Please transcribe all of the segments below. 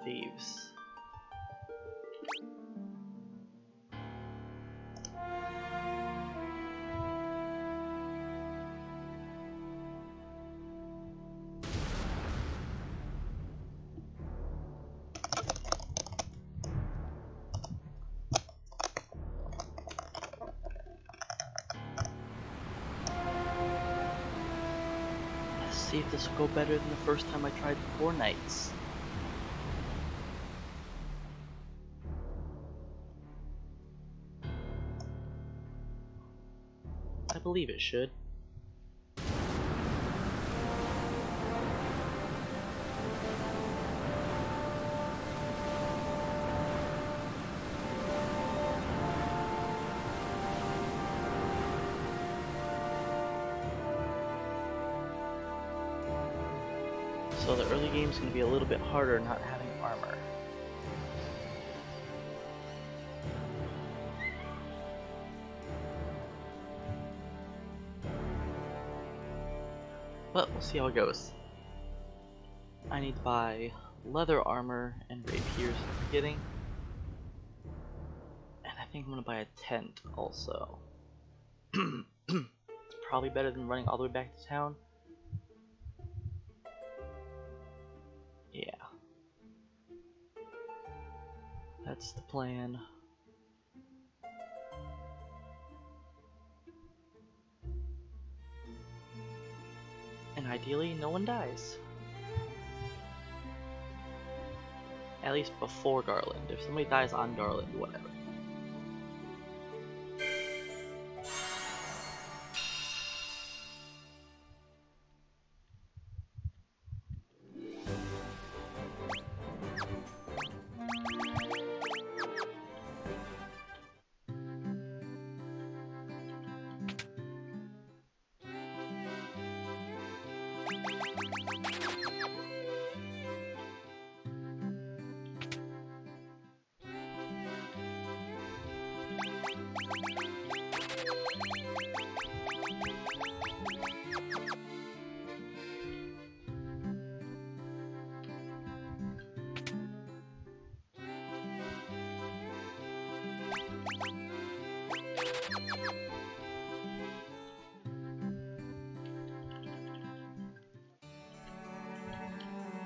thieves. Let's see if this will go better than the first time I tried 4 nights. I believe it should. So the early game's going to be a little bit harder not having armor. But we'll see how it goes. I need to buy leather armor and rapiers at the beginning. And I think I'm going to buy a tent also. It's probably better than running all the way back to town. Yeah. That's the plan. And ideally, no one dies. At least before Garland. If somebody dies on Garland, whatever.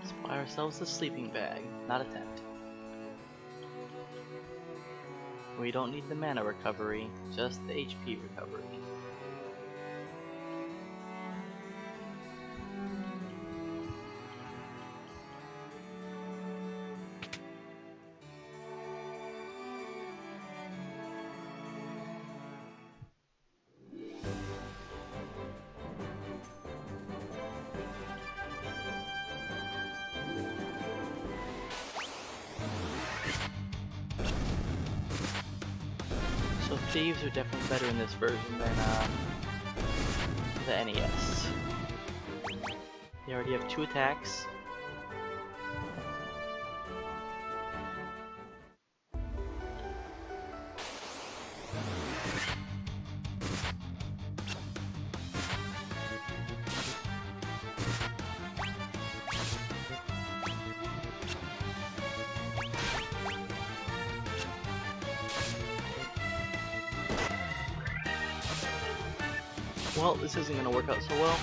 Let's buy ourselves a sleeping bag, not a tent. We don't need the mana recovery, just the HP recovery. So thieves are definitely better in this version than the NES. They already have 2 attacks. Well, this isn't going to work out so well.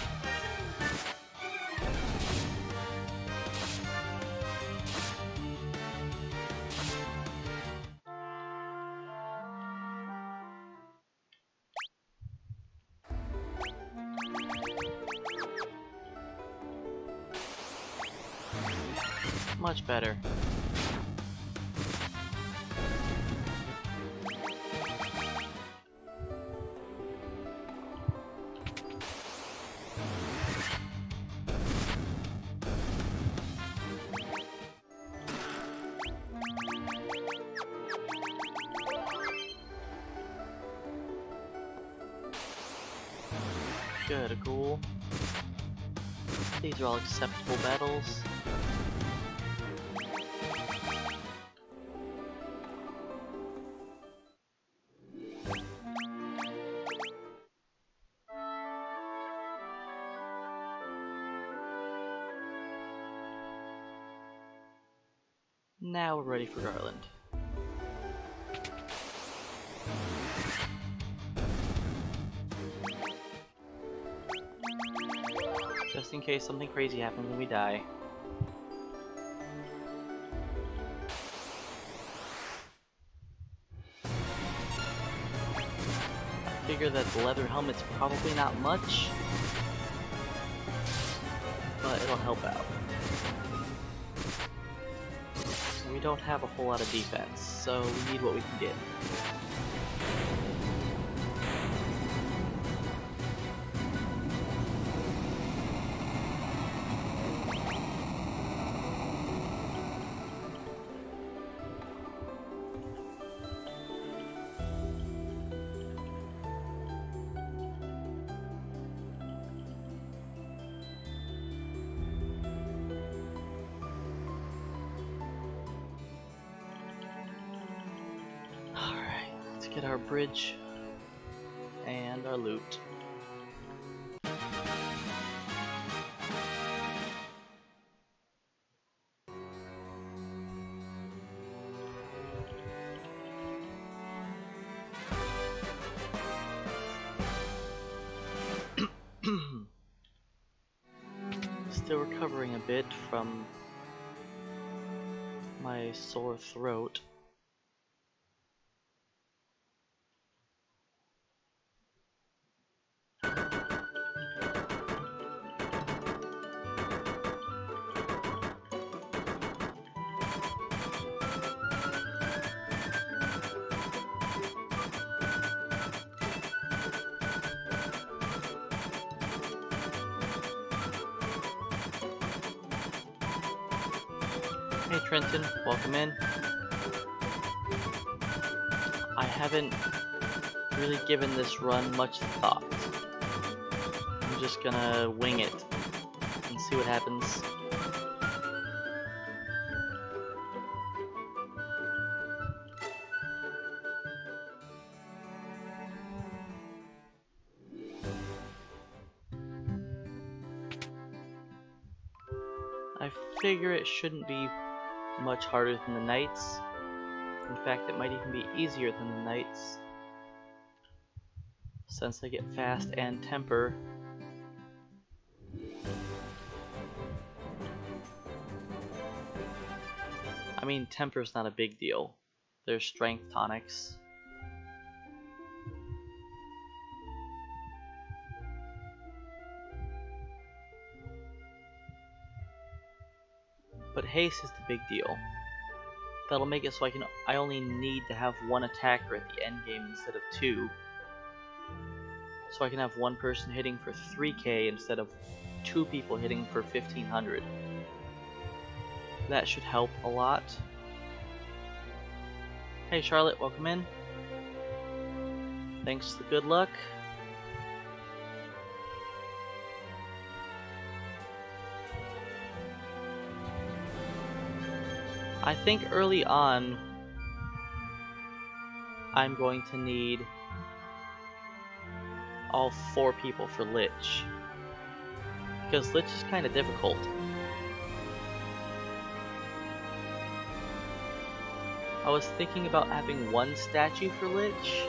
Much better. Good, cool. These are all acceptable battles. Now we're ready for Garland. Just in case something crazy happens when we die. I figure that the leather helmet's probably not much, but it'll help out. We don't have a whole lot of defense, so we need what we can get. Get our bridge and our loot. Still recovering a bit from my sore throat. Hey Trenton, welcome in. I haven't really given this run much thought. I'm just gonna wing it and see what happens. I figure it shouldn't be much harder than the knights. In fact, it might even be easier than the knights, since I get fast and temper. I mean, temper's not a big deal. There's strength tonics. But haste is the big deal. That'll make it so I only need to have one attacker at the end game instead of two. So I can have one person hitting for 3k instead of two people hitting for 1500. That should help a lot. Hey Charlotte, welcome in. Thanks for the good luck. I think early on I'm going to need all 4 people for Lich, because Lich is kind of difficult. I was thinking about having one statue for Lich.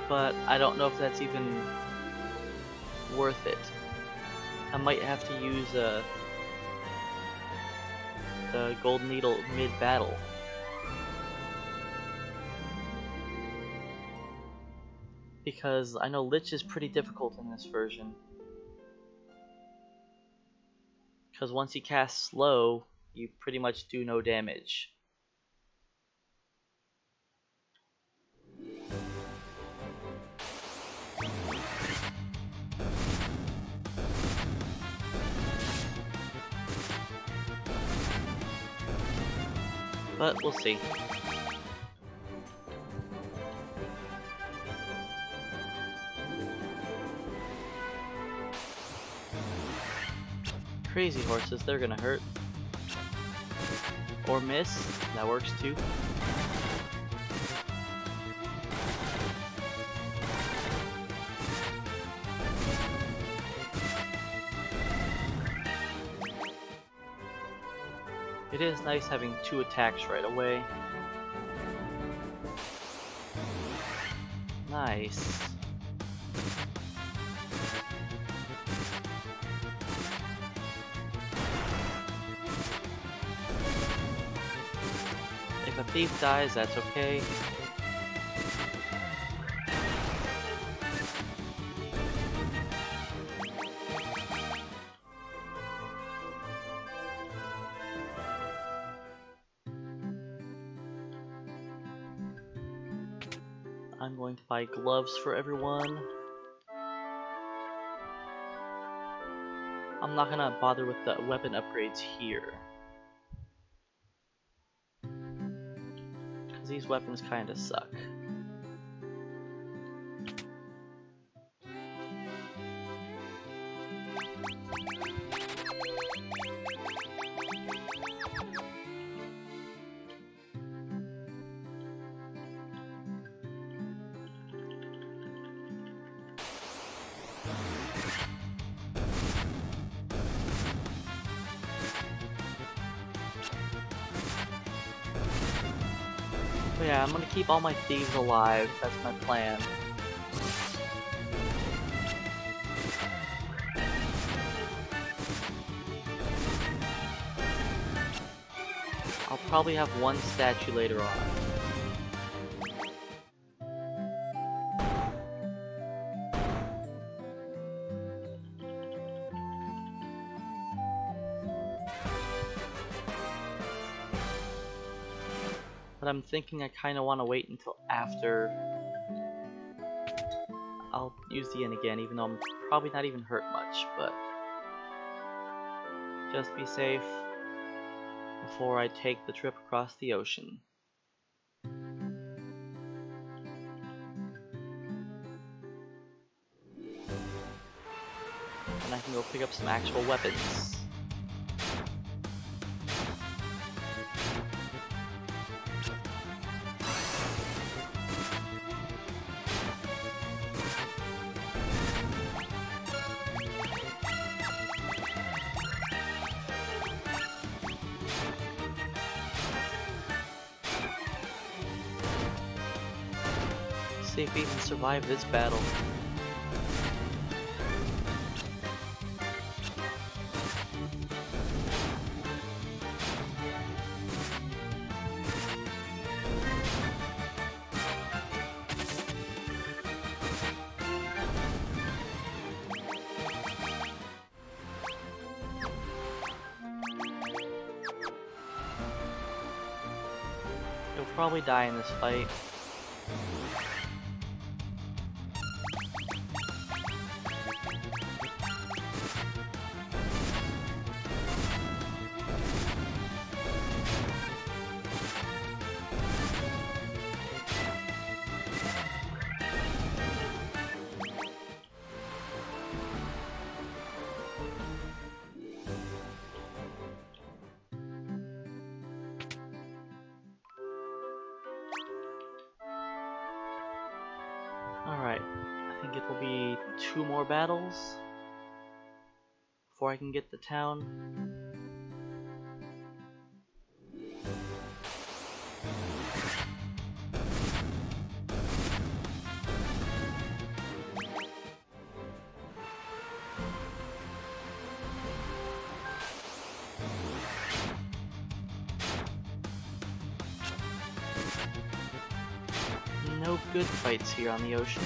But I don't know if that's even worth it. I might have to use the Golden Needle mid-battle. Because I know Lich is pretty difficult in this version. Because once you cast slow, you pretty much do no damage. But we'll see. Crazy horses, they're gonna hurt. Or miss, that works too. It is nice having 2 attacks right away. Nice. If a thief dies, that's okay. I'm going to buy gloves for everyone. I'm not gonna bother with the weapon upgrades here, because these weapons kinda suck. But yeah, I'm gonna keep all my thieves alive, that's my plan. I'll probably have one statue later on. But I'm thinking I kinda wanna wait until after. I'll use the inn again, even though I'm probably not even hurt much, but just be safe before I take the trip across the ocean. And I can go pick up some actual weapons. See if we can survive this battle. You'll probably die in this fight. Alright, I think it will be 2 more battles before I can get to town. No good fights here on the ocean.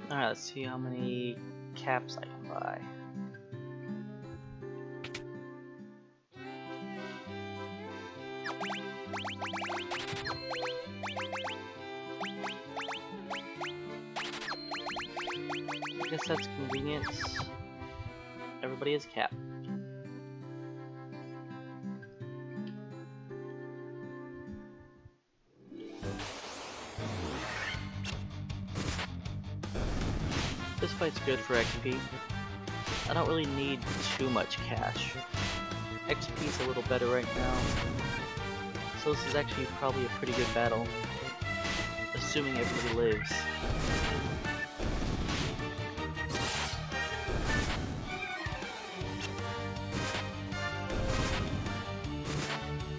Alright, let's see how many caps I can buy. I guess that's convenience. everybody is capped. This fight's good for XP. I don't really need too much cash. XP's a little better right now. So this is actually probably a pretty good battle. Assuming everybody lives.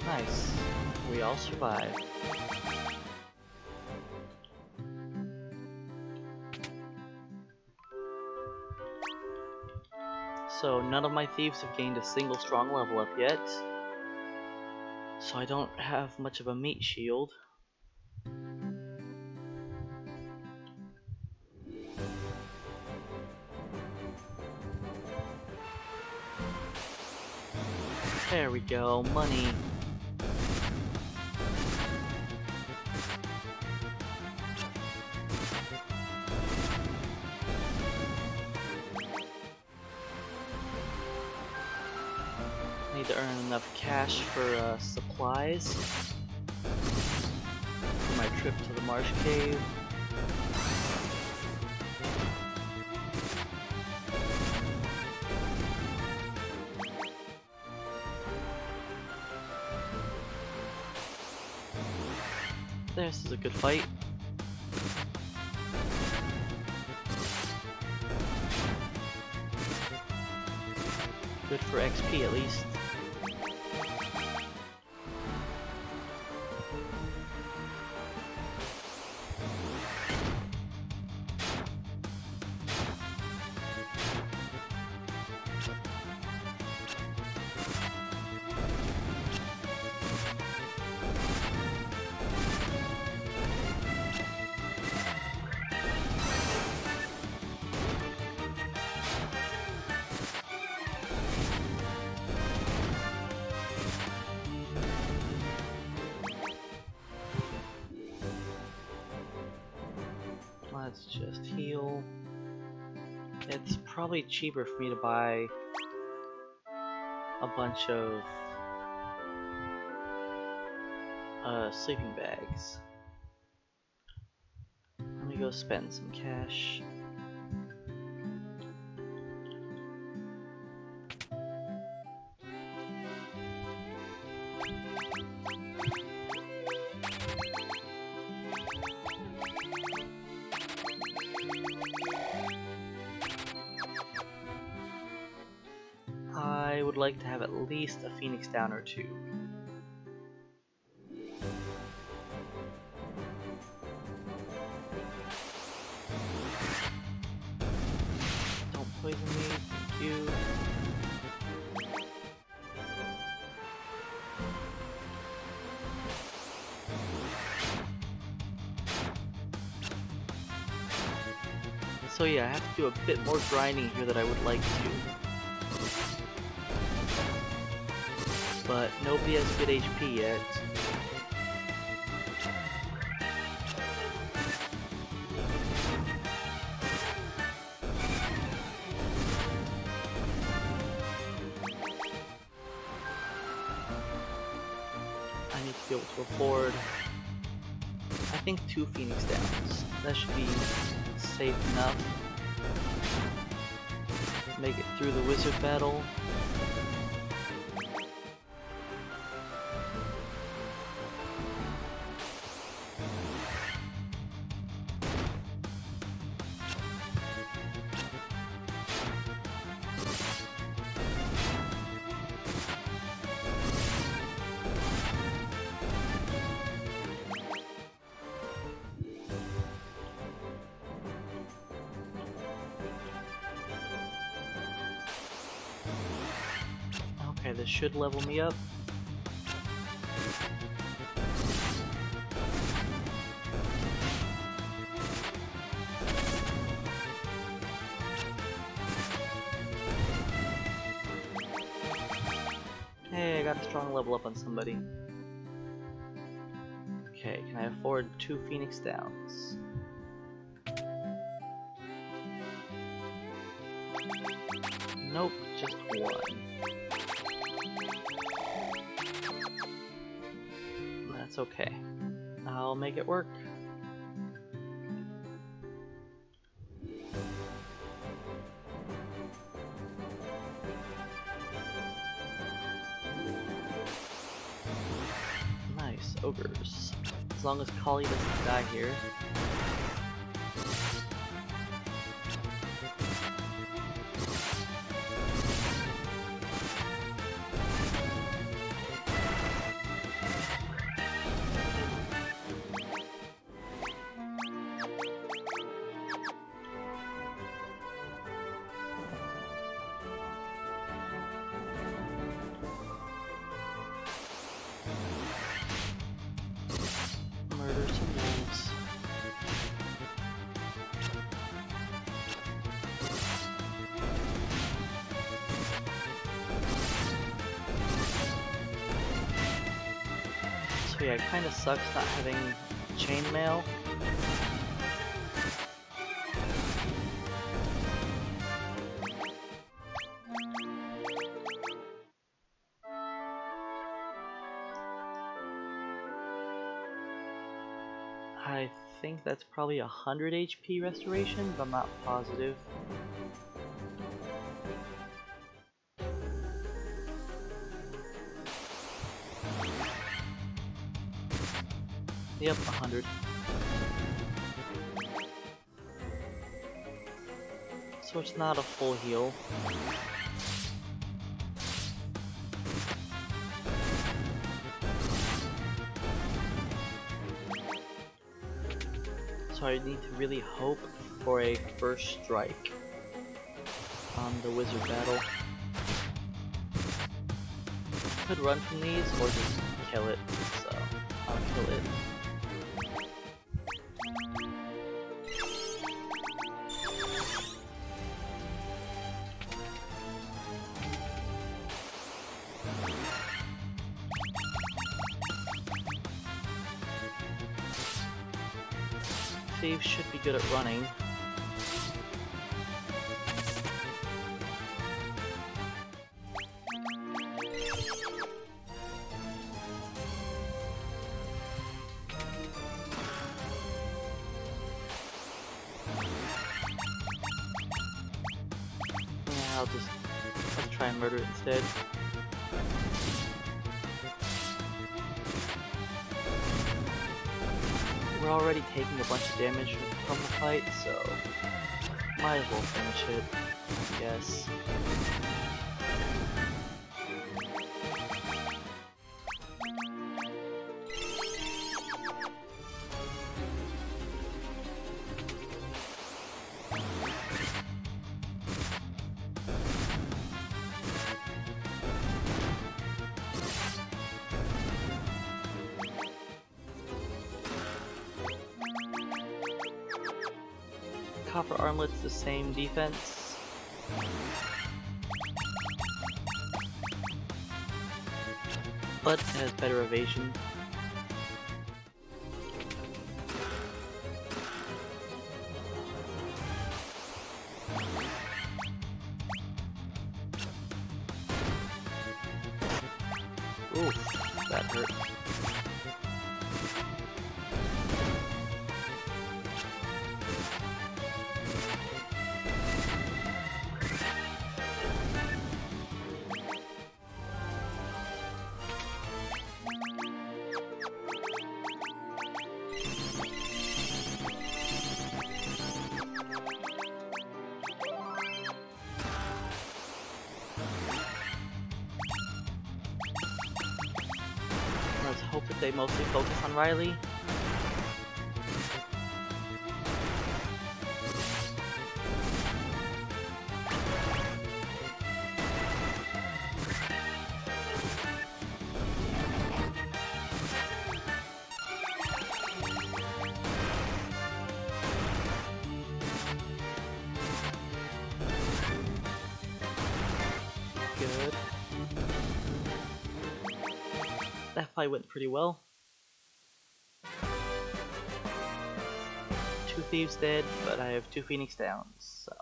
Nice. We all survived. So none of my thieves have gained a single strong level up yet. So I don't have much of a meat shield. There we go, money. Need to earn enough cash for supplies for my trip to the Marsh Cave. This is a good fight. Good for XP at least. Let's just heal. It's probably cheaper for me to buy a bunch of sleeping bags. Let me go spend some cash. I would like to have at least a Phoenix down or two. Don't poison me, thank you. So yeah, I have to do a bit more grinding here than I would like to. But nobody has good HP yet. I need to be able to afford, I think, 2 Phoenix Downs. That should be safe enough. Make it through the wizard battle. Okay, this should level me up. Hey, I got a strong level up on somebody. Okay, can I afford 2 Phoenix Downs? Nope, just one. That's okay. I'll make it work. Nice, ogres. As long as Kali doesn't die here. Murder some wolves. So yeah, it kinda sucks not having chainmail. I think that's probably 100 HP restoration, but I'm not positive. Yep, 100. So it's not a full heal. So I need to really hope for a first strike on the wizard battle. Could run from these or just kill it, so I'll kill it. Thieves should be good at running. Yeah, let's try and murder it instead. We're already taking a bunch of damage from the fight, so might as well finish it, I guess. Copper armlet's the same defense. But it has better evasion. Oof, that hurt. Let's hope that they mostly focus on Riley. Good. That fight went pretty well. 2 thieves dead, but I have 2 Phoenix downs, so.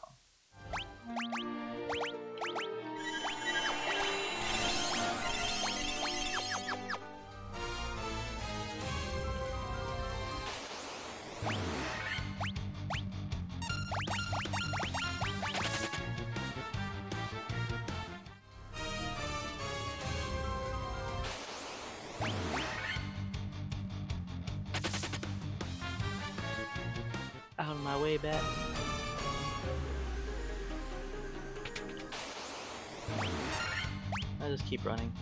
Out of my way, bat. I just keep running.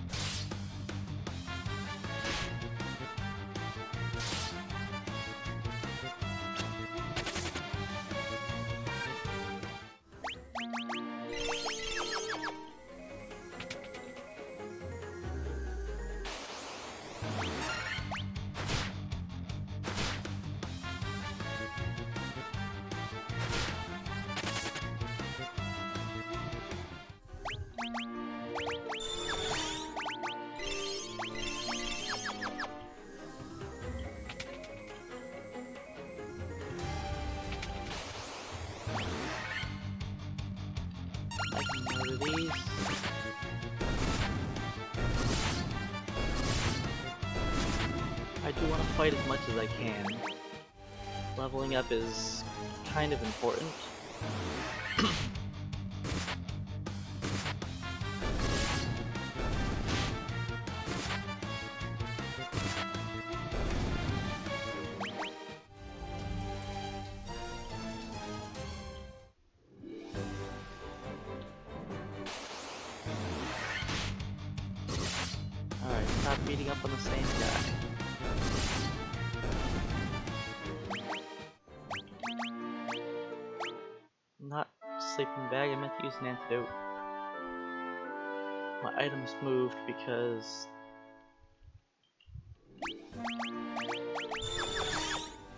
These. I do want to fight as much as I can. Leveling up is kind of important. Alright, stop beating up on the same guy. Not sleeping bag, I meant to use an antidote. My items moved because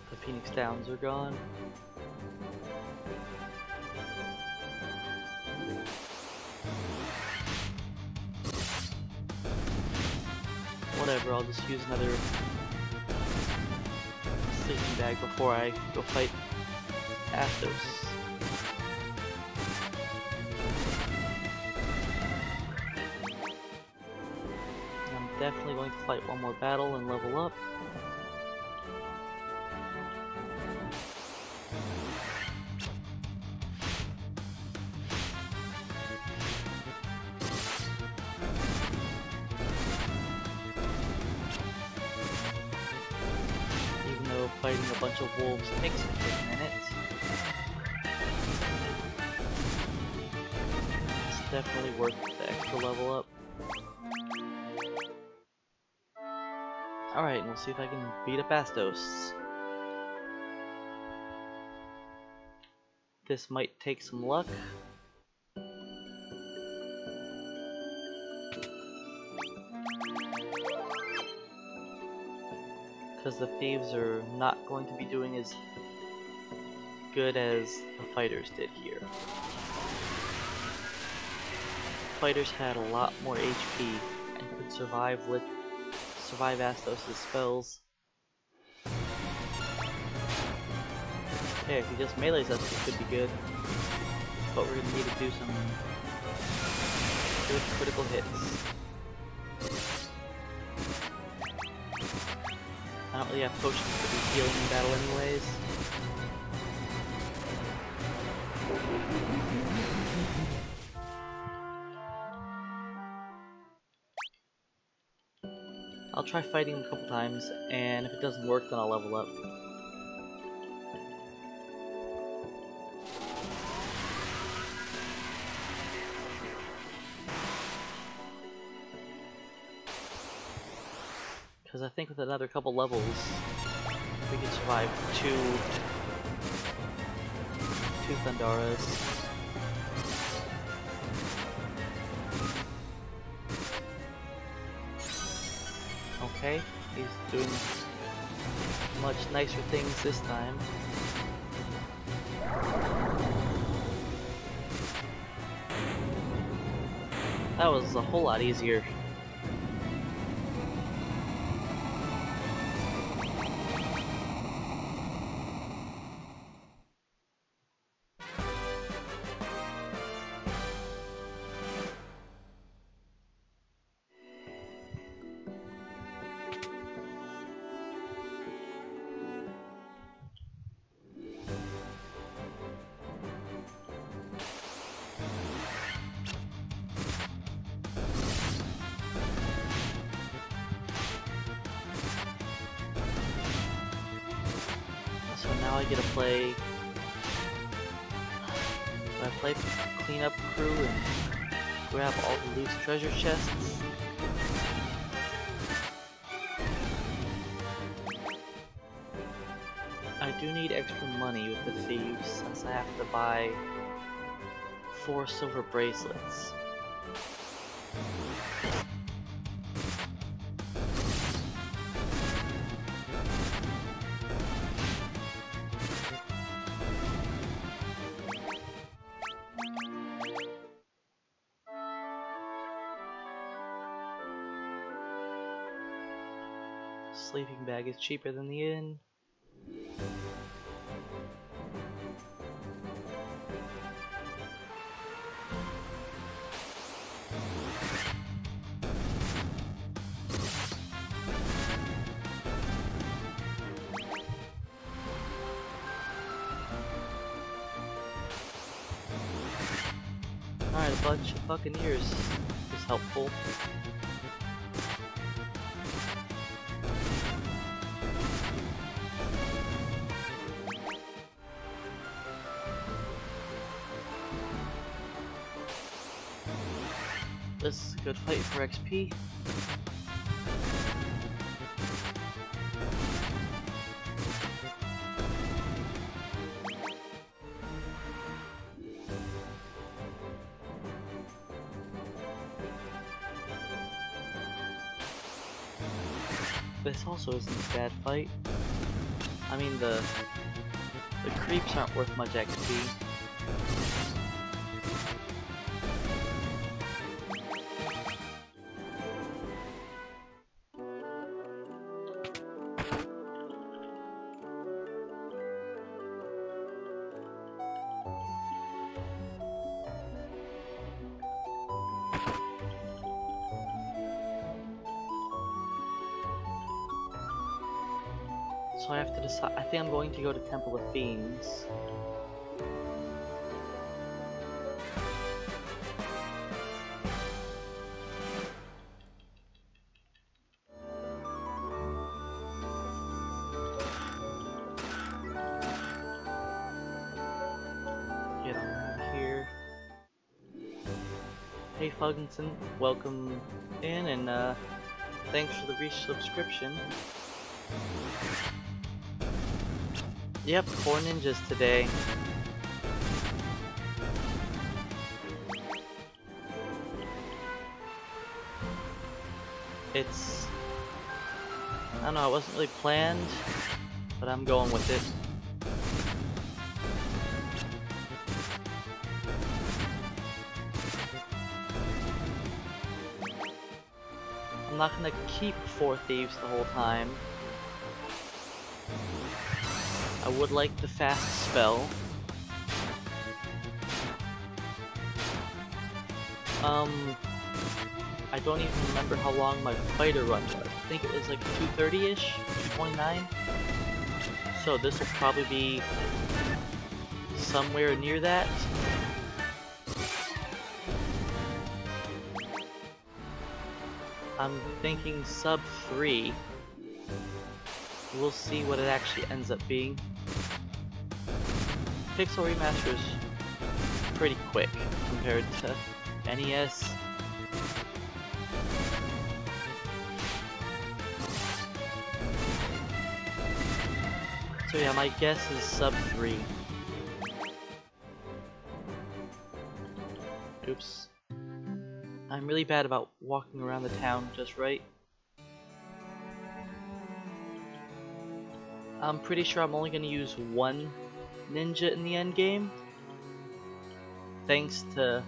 the Phoenix Downs are gone. Whatever, I'll just use another sleeping bag before I go fight Athos. I'm definitely going to fight one more battle and level up. Fighting a bunch of wolves takes a few minutes. It's definitely worth the extra level up. Alright, and we'll see if I can beat up Astos. This might take some luck. Because the thieves are not going to be doing as good as the fighters did here. Fighters had a lot more HP and could survive Astos' spells. Okay, if he just melees us, it could be good. But we're gonna need to do some good critical hits. I don't really have potions to be healing in battle anyways. I'll try fighting him a couple times, and if it doesn't work, then I'll level up. Because I think with another couple levels, we can survive two Thundaras. Okay, he's doing much nicer things this time. That was a whole lot easier. I get to play. Do I play cleanup crew and grab all the loose treasure chests? I do need extra money with the thieves since I have to buy 4 silver bracelets. Sleeping bag is cheaper than the inn. Alright, a bunch of buccaneers is helpful. This is a good fight for XP. This also isn't a bad fight. I mean, the creeps aren't worth much XP. So I have to decide. I think I'm going to go to Temple of Fiends. Get on out here. Hey Fugginson, welcome in, and thanks for the resubscription. Yep, 4 ninjas today. It's... I don't know, it wasn't really planned, but I'm going with it. I'm not gonna keep 4 thieves the whole time. I would like the fast spell. I don't even remember how long my fighter run was. I think it was like 230-ish, 229. So this will probably be somewhere near that. I'm thinking sub 3. We'll see what it actually ends up being. Pixel Remaster is pretty quick compared to NES. So yeah, my guess is sub 3. Oops. I'm really bad about walking around the town just right. I'm pretty sure I'm only going to use 1 ninja in the end game. Thanks to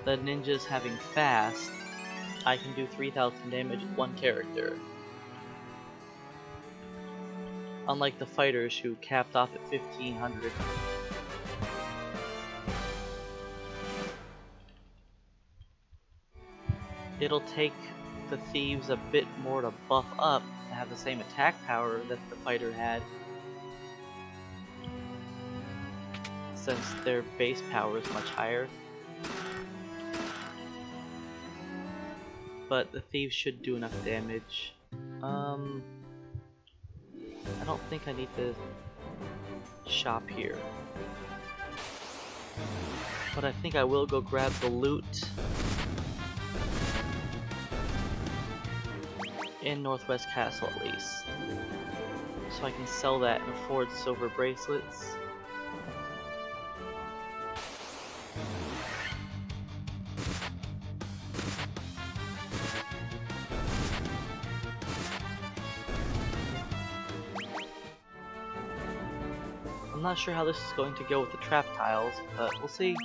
the ninjas having fast, I can do 3000 damage with 1 character. Unlike the fighters who capped off at 1500. It'll take the thieves a bit more to buff up to have the same attack power that the fighter had, since their base power is much higher. But the thieves should do enough damage. I don't think I need to shop here. But I think I will go grab the loot in Northwest Castle at least, so I can sell that and afford silver bracelets. I'm not sure how this is going to go with the trap tiles, but we'll see.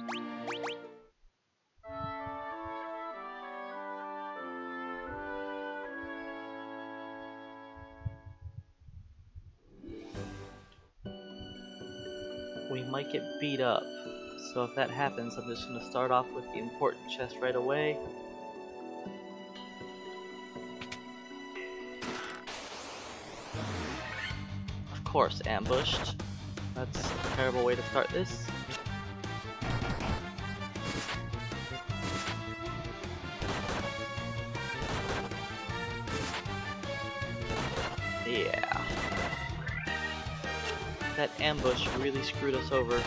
We might get beat up, so if that happens, I'm just going to start off with the important chest right away. Of course, ambushed. That's a terrible way to start this. Yeah. That ambush really screwed us over.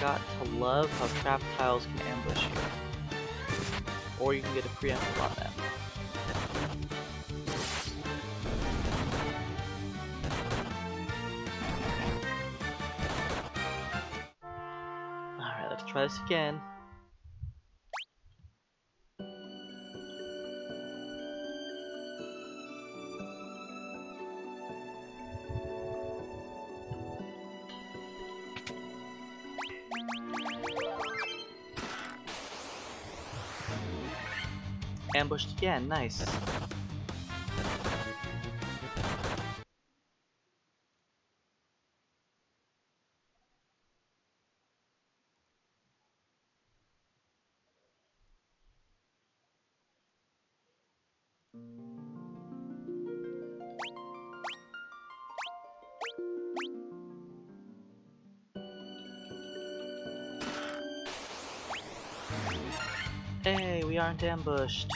Got to love how trap tiles can ambush you. Or you can get a preemptive on them. Alright, let's try this again. Ambushed again, nice. Hey, we aren't ambushed.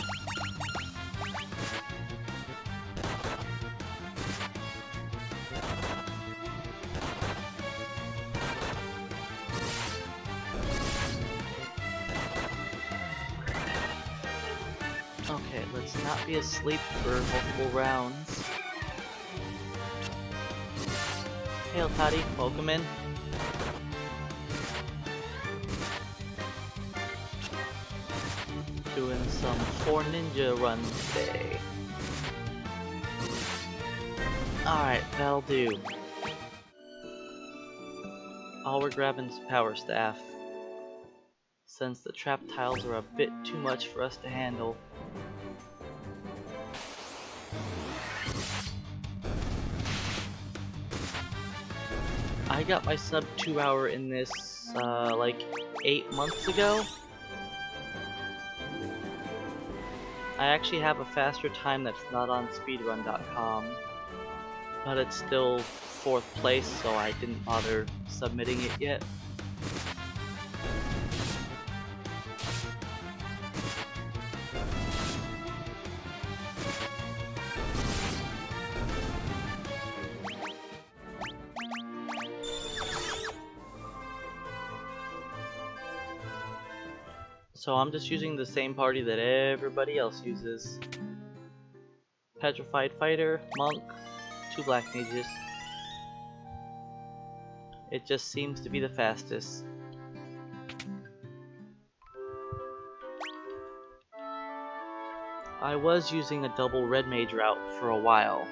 Okay, let's not be asleep for multiple rounds. Hail Toddy, welcome in. Doing some 4 ninja runs today. Alright, that'll do. All we're grabbing is power staff, since the trap tiles are a bit too much for us to handle. I got my sub 2 hour in this like 8 months ago. I actually have a faster time that's not on speedrun.com, but it's still 4th place, so I didn't bother submitting it yet. So I'm just using the same party that everybody else uses. Petrified Fighter, Monk, 2 Black Mages. It just seems to be the fastest. I was using a double Red Mage route for a while,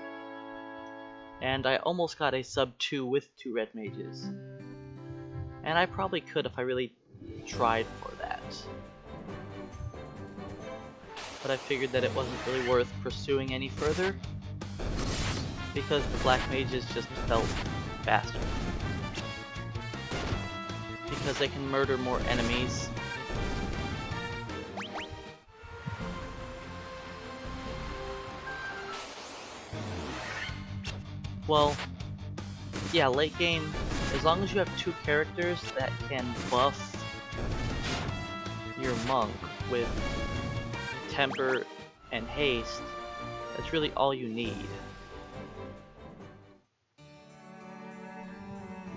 and I almost got a sub 2 with 2 Red Mages. And I probably could if I really tried for that. But I figured that it wasn't really worth pursuing any further, because the Black Mages just felt faster. Because they can murder more enemies. Well, yeah, late game, as long as you have 2 characters that can buff your monk with temper and haste, that's really all you need.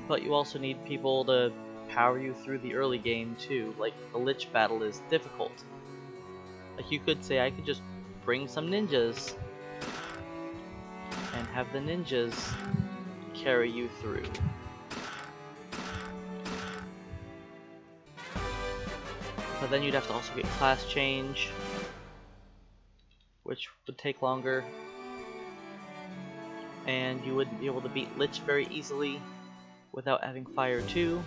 But you also need people to power you through the early game too. Like, the Lich battle is difficult. Like, you could say I could just bring some ninjas and have the ninjas carry you through. But then you'd have to also get class change, which would take longer. And you wouldn't be able to beat Lich very easily without having Fire 2.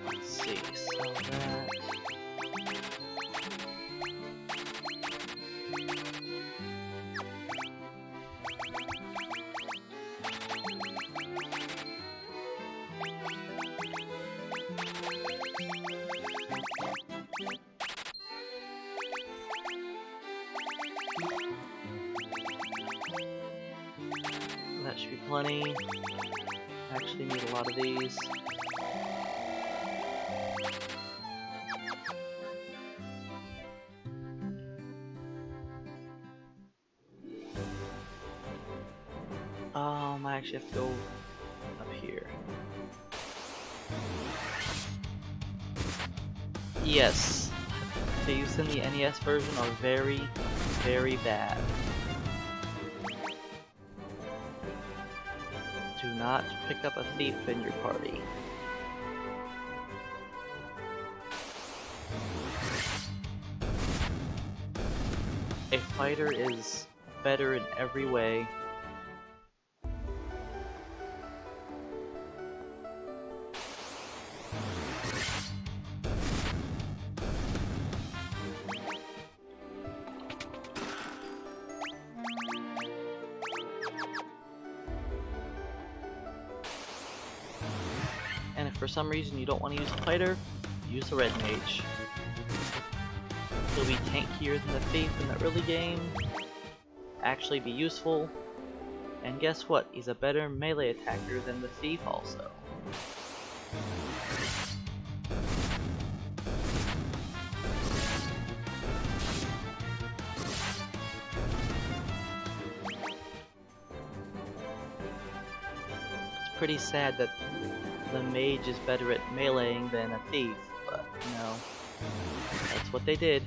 Let's see, sell that. That should be plenty. Actually need a lot of these. I actually have to go up here. Yes, thieves in the NES version are very, very bad. Do not pick up a thief in your party. A fighter is better in every way. And if for some reason you don't want to use a fighter, use a red mage. He'll be tankier than the thief in the early game, actually be useful, and guess what? He's a better melee attacker than the thief also. It's pretty sad that the mage is better at meleeing than a thief, but you know, that's what they did.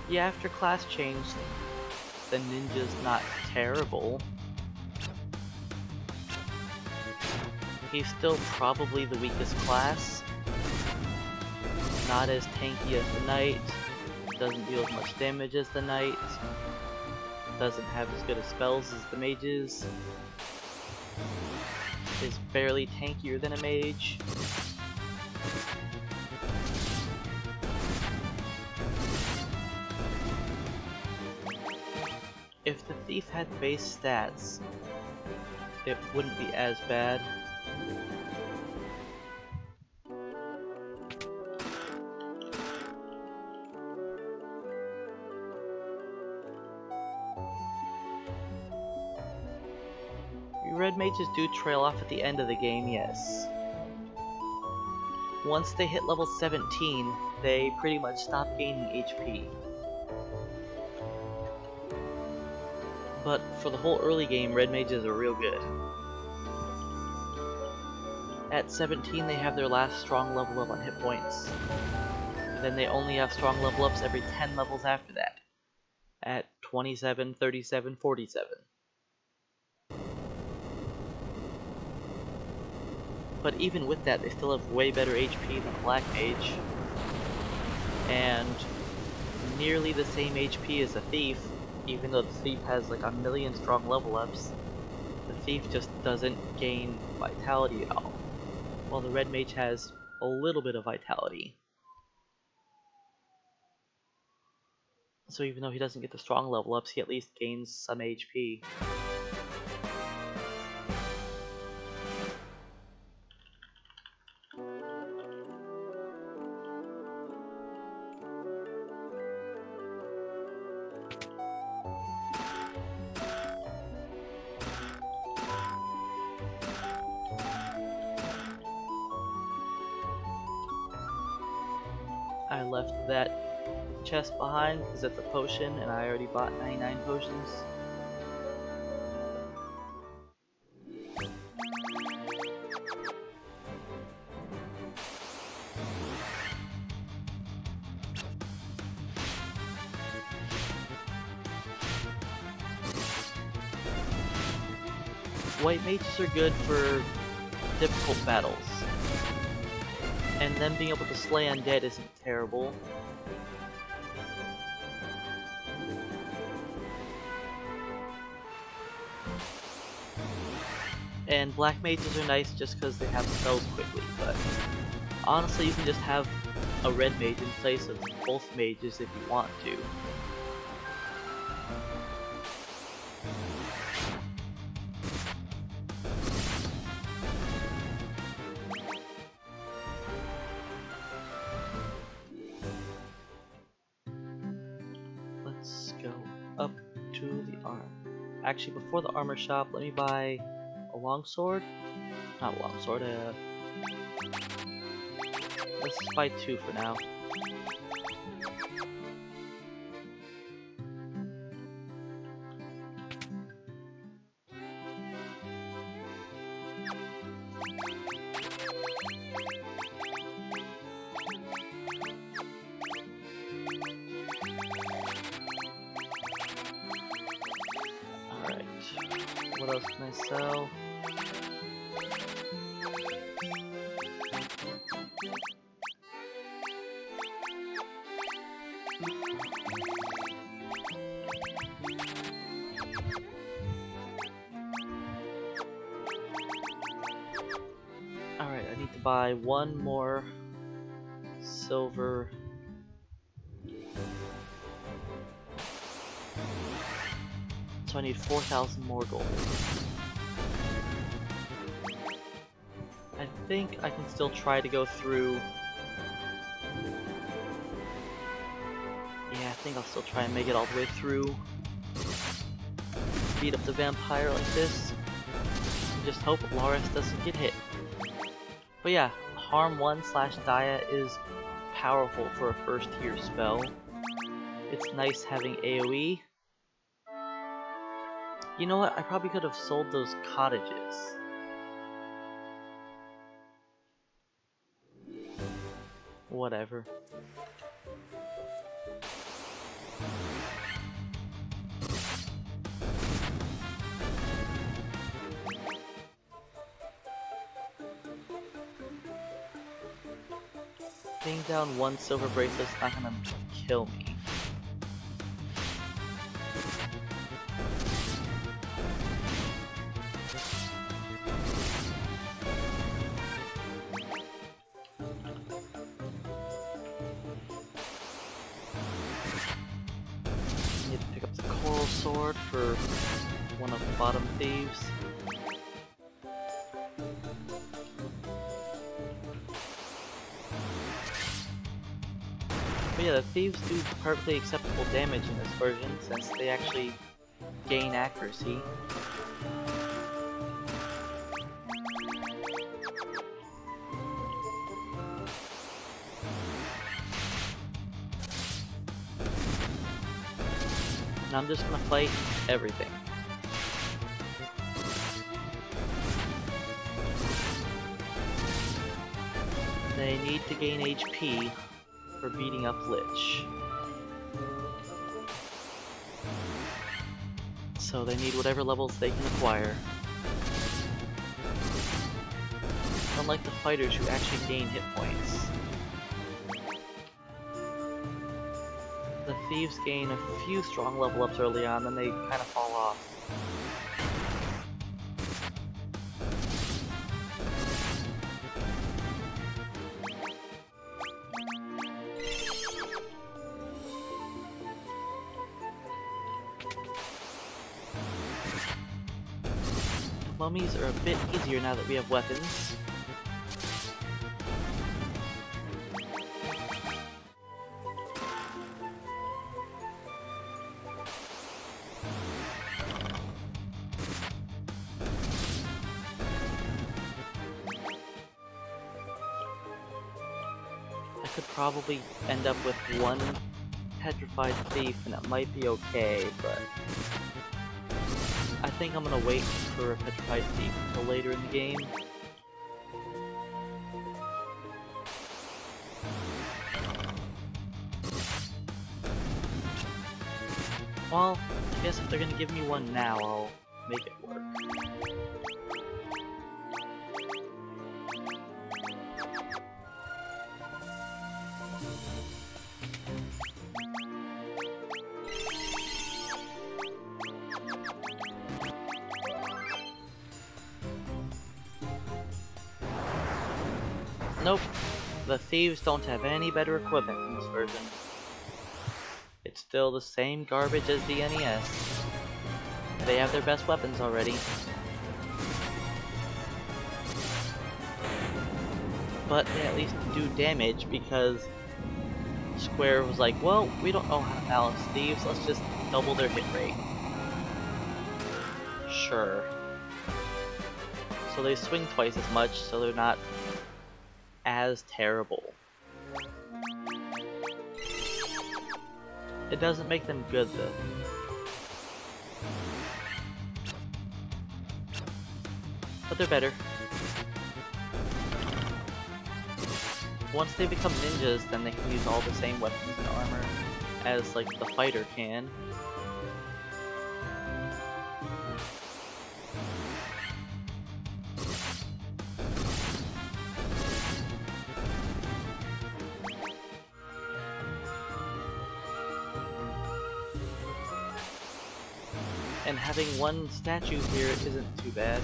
Yeah, after class change, the ninja's not terrible. He's still probably the weakest class. Not as tanky as the knight. Doesn't deal as much damage as the knight. Doesn't have as good of spells as the mages. Is barely tankier than a mage. If the thief had base stats, it wouldn't be as bad. Red mages do trail off at the end of the game, yes. Once they hit level 17, they pretty much stop gaining HP. But for the whole early game, red mages are real good. At 17, they have their last strong level up on hit points. Then they only have strong level ups every 10 levels after that. At 27, 37, 47. But even with that, they still have way better HP than a black mage. And nearly the same HP as a thief, even though the thief has like a million strong level ups. The thief just doesn't gain vitality at all, while the red mage has a little bit of vitality. So even though he doesn't get the strong level ups, he at least gains some HP. I left that chest behind because it's a potion and I already bought 99 potions. White mages are good for difficult battles. And them being able to slay undead isn't terrible. And black mages are nice just because they have spells quickly, but honestly you can just have a red mage in place of both mages if you want to. Let's go up to the arm. Actually, before the armor shop, let me buy a longsword. Not a longsword, let's buy 2 for now. Alright, what else can I sell? Alright, I need to buy 1 more silver. So I need 4,000 more gold. I think I can still try to go through. Yeah, I think I'll still try and make it all the way through. Beat up the vampire like this. And just hope Loris doesn't get hit. But yeah, Harm 1/Dia is powerful for a first tier spell. It's nice having AoE. You know what, I probably could have sold those cottages. Whatever. Paying down 1 silver bracelet's not gonna kill me. Need to pick up the coral sword for one of the bottom thieves. But yeah, the thieves do perfectly acceptable damage in this version since they actually gain accuracy. And I'm just gonna fight everything. They need to gain HP for beating up Lich. So they need whatever levels they can acquire. Unlike the fighters who actually gain hit points. The thieves gain a few strong level ups early on, then they kind of fall off. Mummies are a bit easier now that we have weapons. I could probably end up with one petrified thief and it might be okay, but I think I'm gonna wait for a petrified thief until later in the game. Well, I guess if they're gonna give me one now, I'll make it work. Nope, the thieves don't have any better equipment in this version. It's still the same garbage as the NES. They have their best weapons already. But they at least do damage because Square was like, well, we don't know how to balance thieves, let's just double their hit rate. Sure. So they swing twice as much, so they're not as terrible. It doesn't make them good though. But they're better. Once they become ninjas, then they can use all the same weapons and armor as like the fighter can. And having one statue here isn't too bad.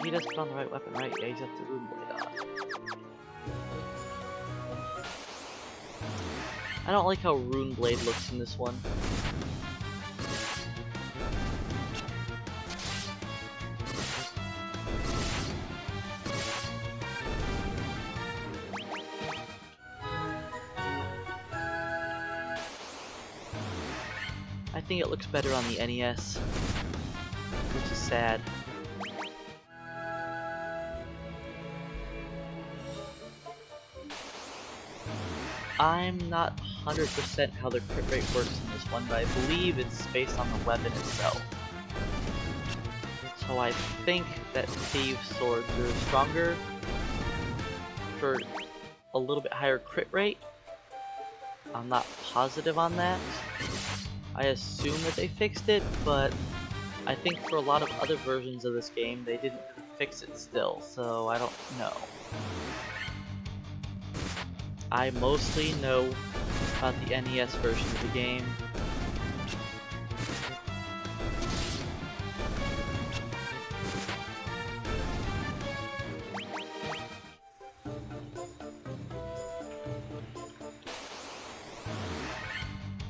He does put on the right weapon, right? Yeah, he's got the rune blade on. I don't like how rune blade looks in this one. I think it looks better on the NES, which is sad. I'm not 100% how the crit rate works in this one, but I believe it's based on the weapon itself. So I think that Thieves' swords are stronger for a little bit higher crit rate. I'm not positive on that. I assume that they fixed it, but I think for a lot of other versions of this game, they didn't fix it still, so I don't know. I mostly know about the NES version of the game.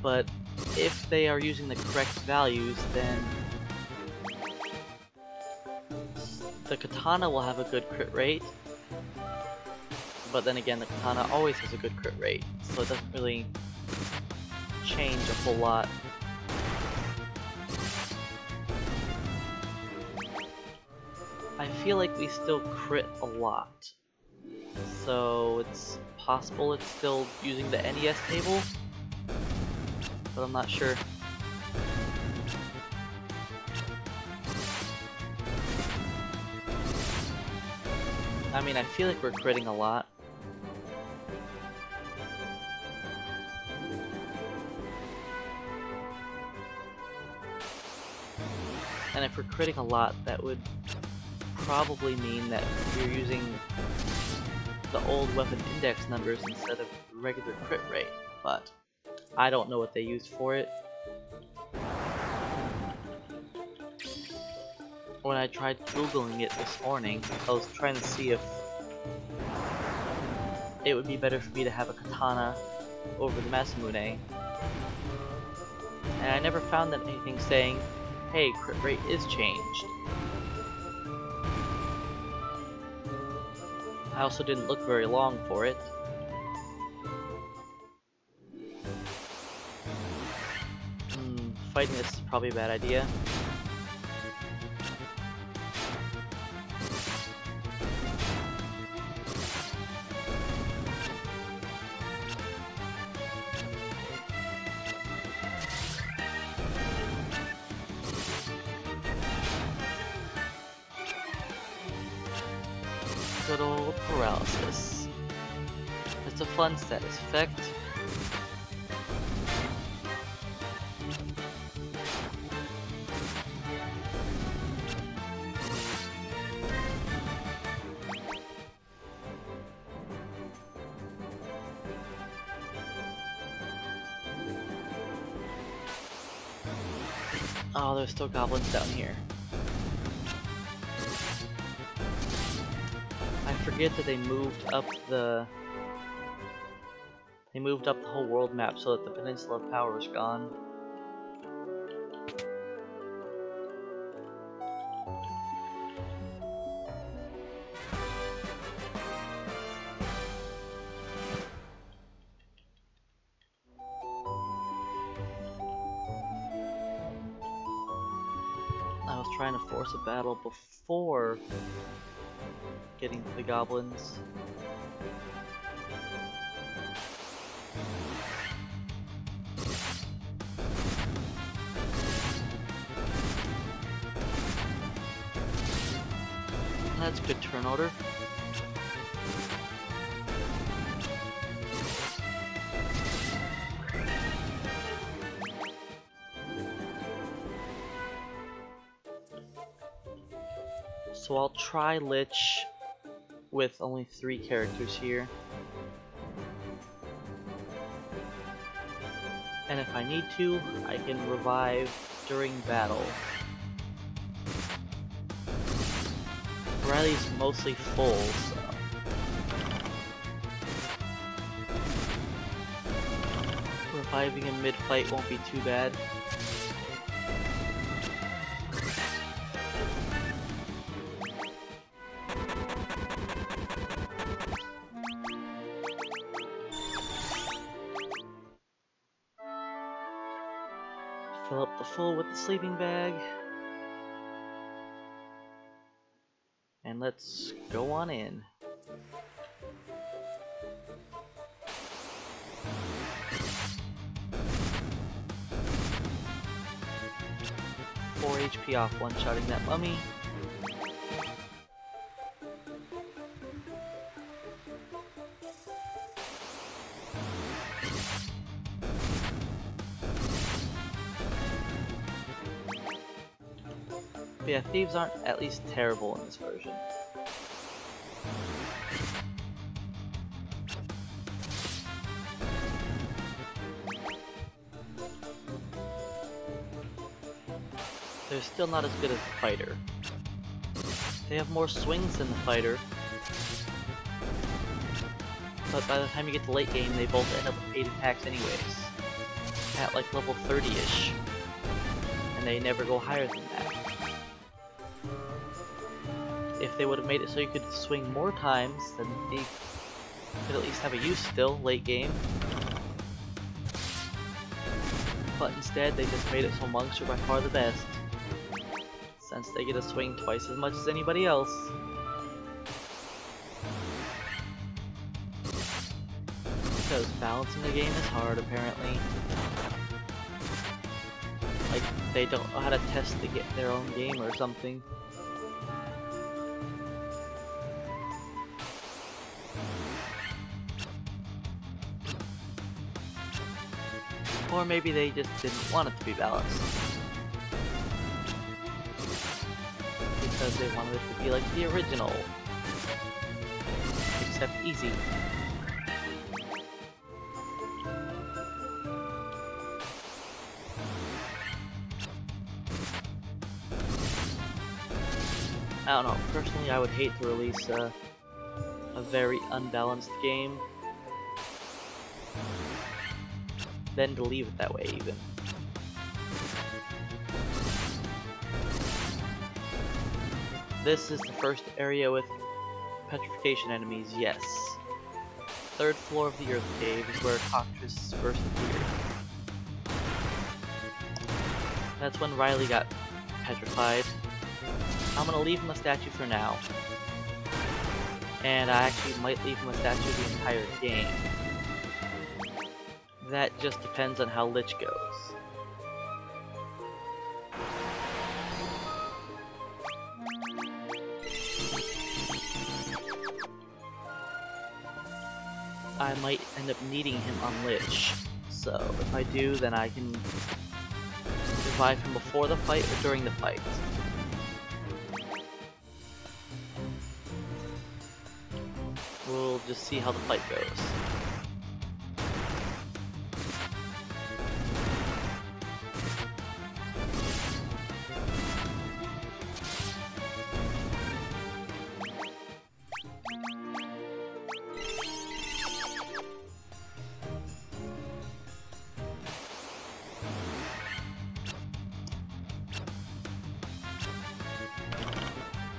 But if they are using the correct values, then the katana will have a good crit rate. But then again, the katana always has a good crit rate, so it doesn't really change a whole lot. I feel like we still crit a lot, so it's possible it's still using the NES table, but I'm not sure. I mean, I feel like we're critting a lot. And if we're critting a lot, that would probably mean that we're using the old weapon index numbers instead of regular crit rate, but I don't know what they used for it. When I tried googling it this morning, I was trying to see if it would be better for me to have a katana over the Masamune, and I never found that anything saying, hey, crit rate is changed. I also didn't look very long for it. Fighting this is probably a bad idea. Good old paralysis. It's a fun status effect. Oh, there's still goblins down here. I forget that they moved up the whole world map so that the Peninsula of Power is gone. I was trying to force a battle before getting to the goblins. That's good turn order. So I'll try Lich with only 3 characters here. And if I need to, I can revive during battle. Riley's mostly full, so reviving in mid-fight won't be too bad. Fill up the full with the sleeping bag. And let's go on in. HP off one-shotting that mummy. But yeah, thieves aren't at least terrible in this version. They're still not as good as the fighter. They have more swings than the fighter. But by the time you get to late game, they both end up with 8 attacks anyways. At like level 30-ish. And they never go higher than that. If they would have made it so you could swing more times, then they could at least have a use still, late game. But instead, they just made it so monks are by far the best, since they get to swing twice as much as anybody else. Because balancing the game is hard, apparently. Like, they don't know how to test to get their own game or something. Or maybe they just didn't want it to be balanced. Because they wanted it to be like the original. Except easy. I don't know, personally I would hate to release a very unbalanced game, then to leave it that way even. This is the first area with petrification enemies, yes. 3rd floor of the Earth Cave is where Cockatrice first appeared. That's when Riley got petrified. I'm gonna leave him a statue for now. And I actually might leave him a statue the entire game. That just depends on how Lich goes. I might end up needing him on Lich. So if I do, then I can revive him before the fight or during the fight. We'll just see how the fight goes.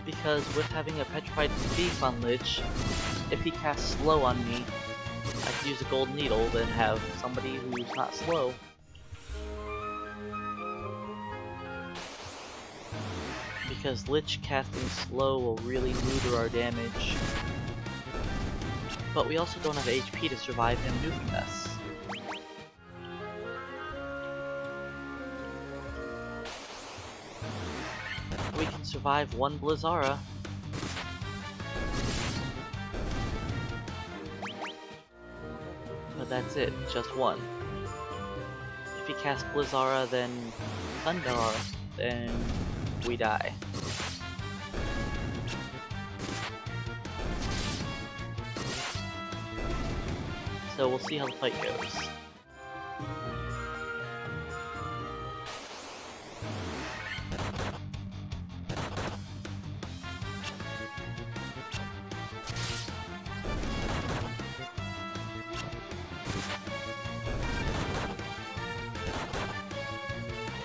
Because with having a Petrified Thief on Lich, if he casts slow on me, I can use a Gold Needle, then have somebody who's not slow. Because Lich casting slow will really neuter our damage. But we also don't have HP to survive him nuking us. We can survive one Blizzara. But that's it, just one. If he casts Blizzara, then Thundar, then we die. So we'll see how the fight goes.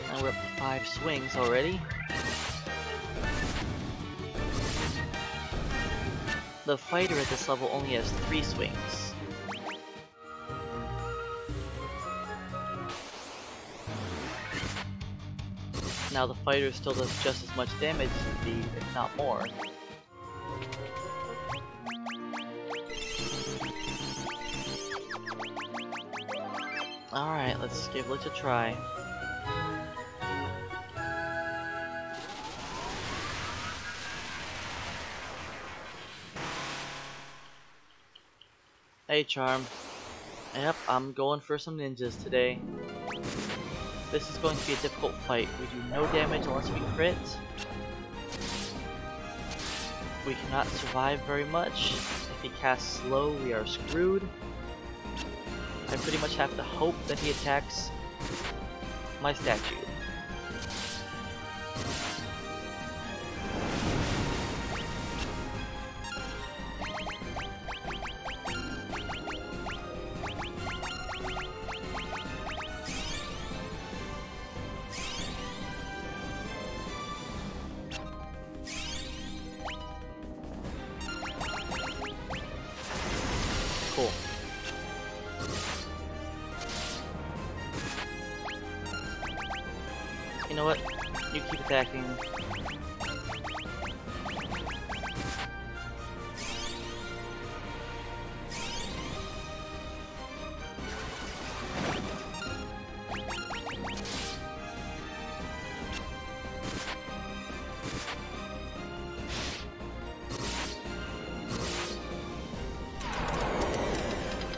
Now we're up to 5 swings already. The fighter at this level only has 3 swings. Now the fighter still does just as much damage as the, if not more. Alright, let's give Lich a try. Hey Charm. Yep, I'm going for some ninjas today. This is going to be a difficult fight. We do no damage unless we crit. We cannot survive very much. If he casts slow, we are screwed. I pretty much have to hope that he attacks my statue. Cool. You know what? You keep attacking.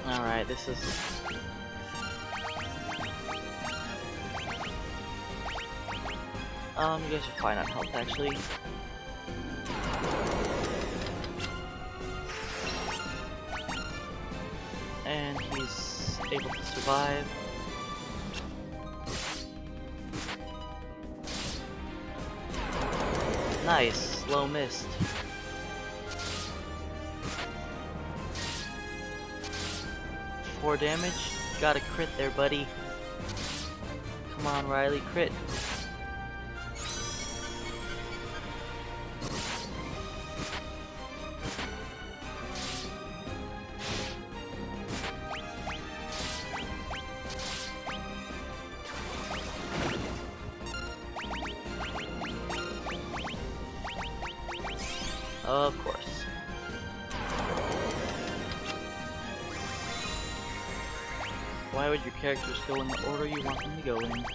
Alright, this is... you guys are fine on health, actually. And he's able to survive. Nice, slow mist. Four damage. Got a crit there, buddy. Come on, Riley, crit. Of course. Why would your characters go in the order you want them to go in?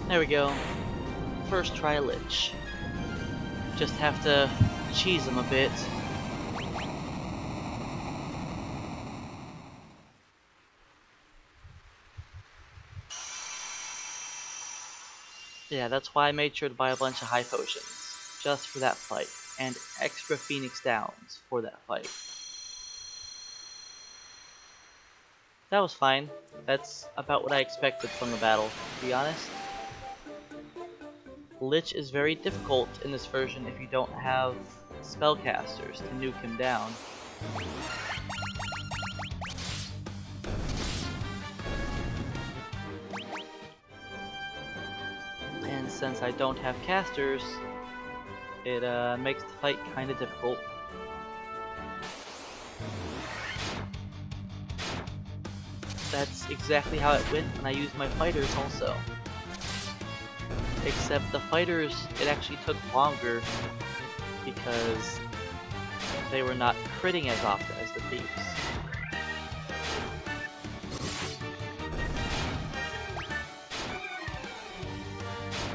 There we go. First try Lich. Just have to cheese him a bit. Yeah, that's why I made sure to buy a bunch of high potions. Just for that fight. And extra Phoenix Downs for that fight. That was fine. That's about what I expected from the battle, to be honest. Lich is very difficult in this version if you don't have spellcasters to nuke him down. And since I don't have casters, it makes the fight kinda difficult. That's exactly how it went when I used my fighters also. Except the fighters, it actually took longer because they were not critting as often as the thieves.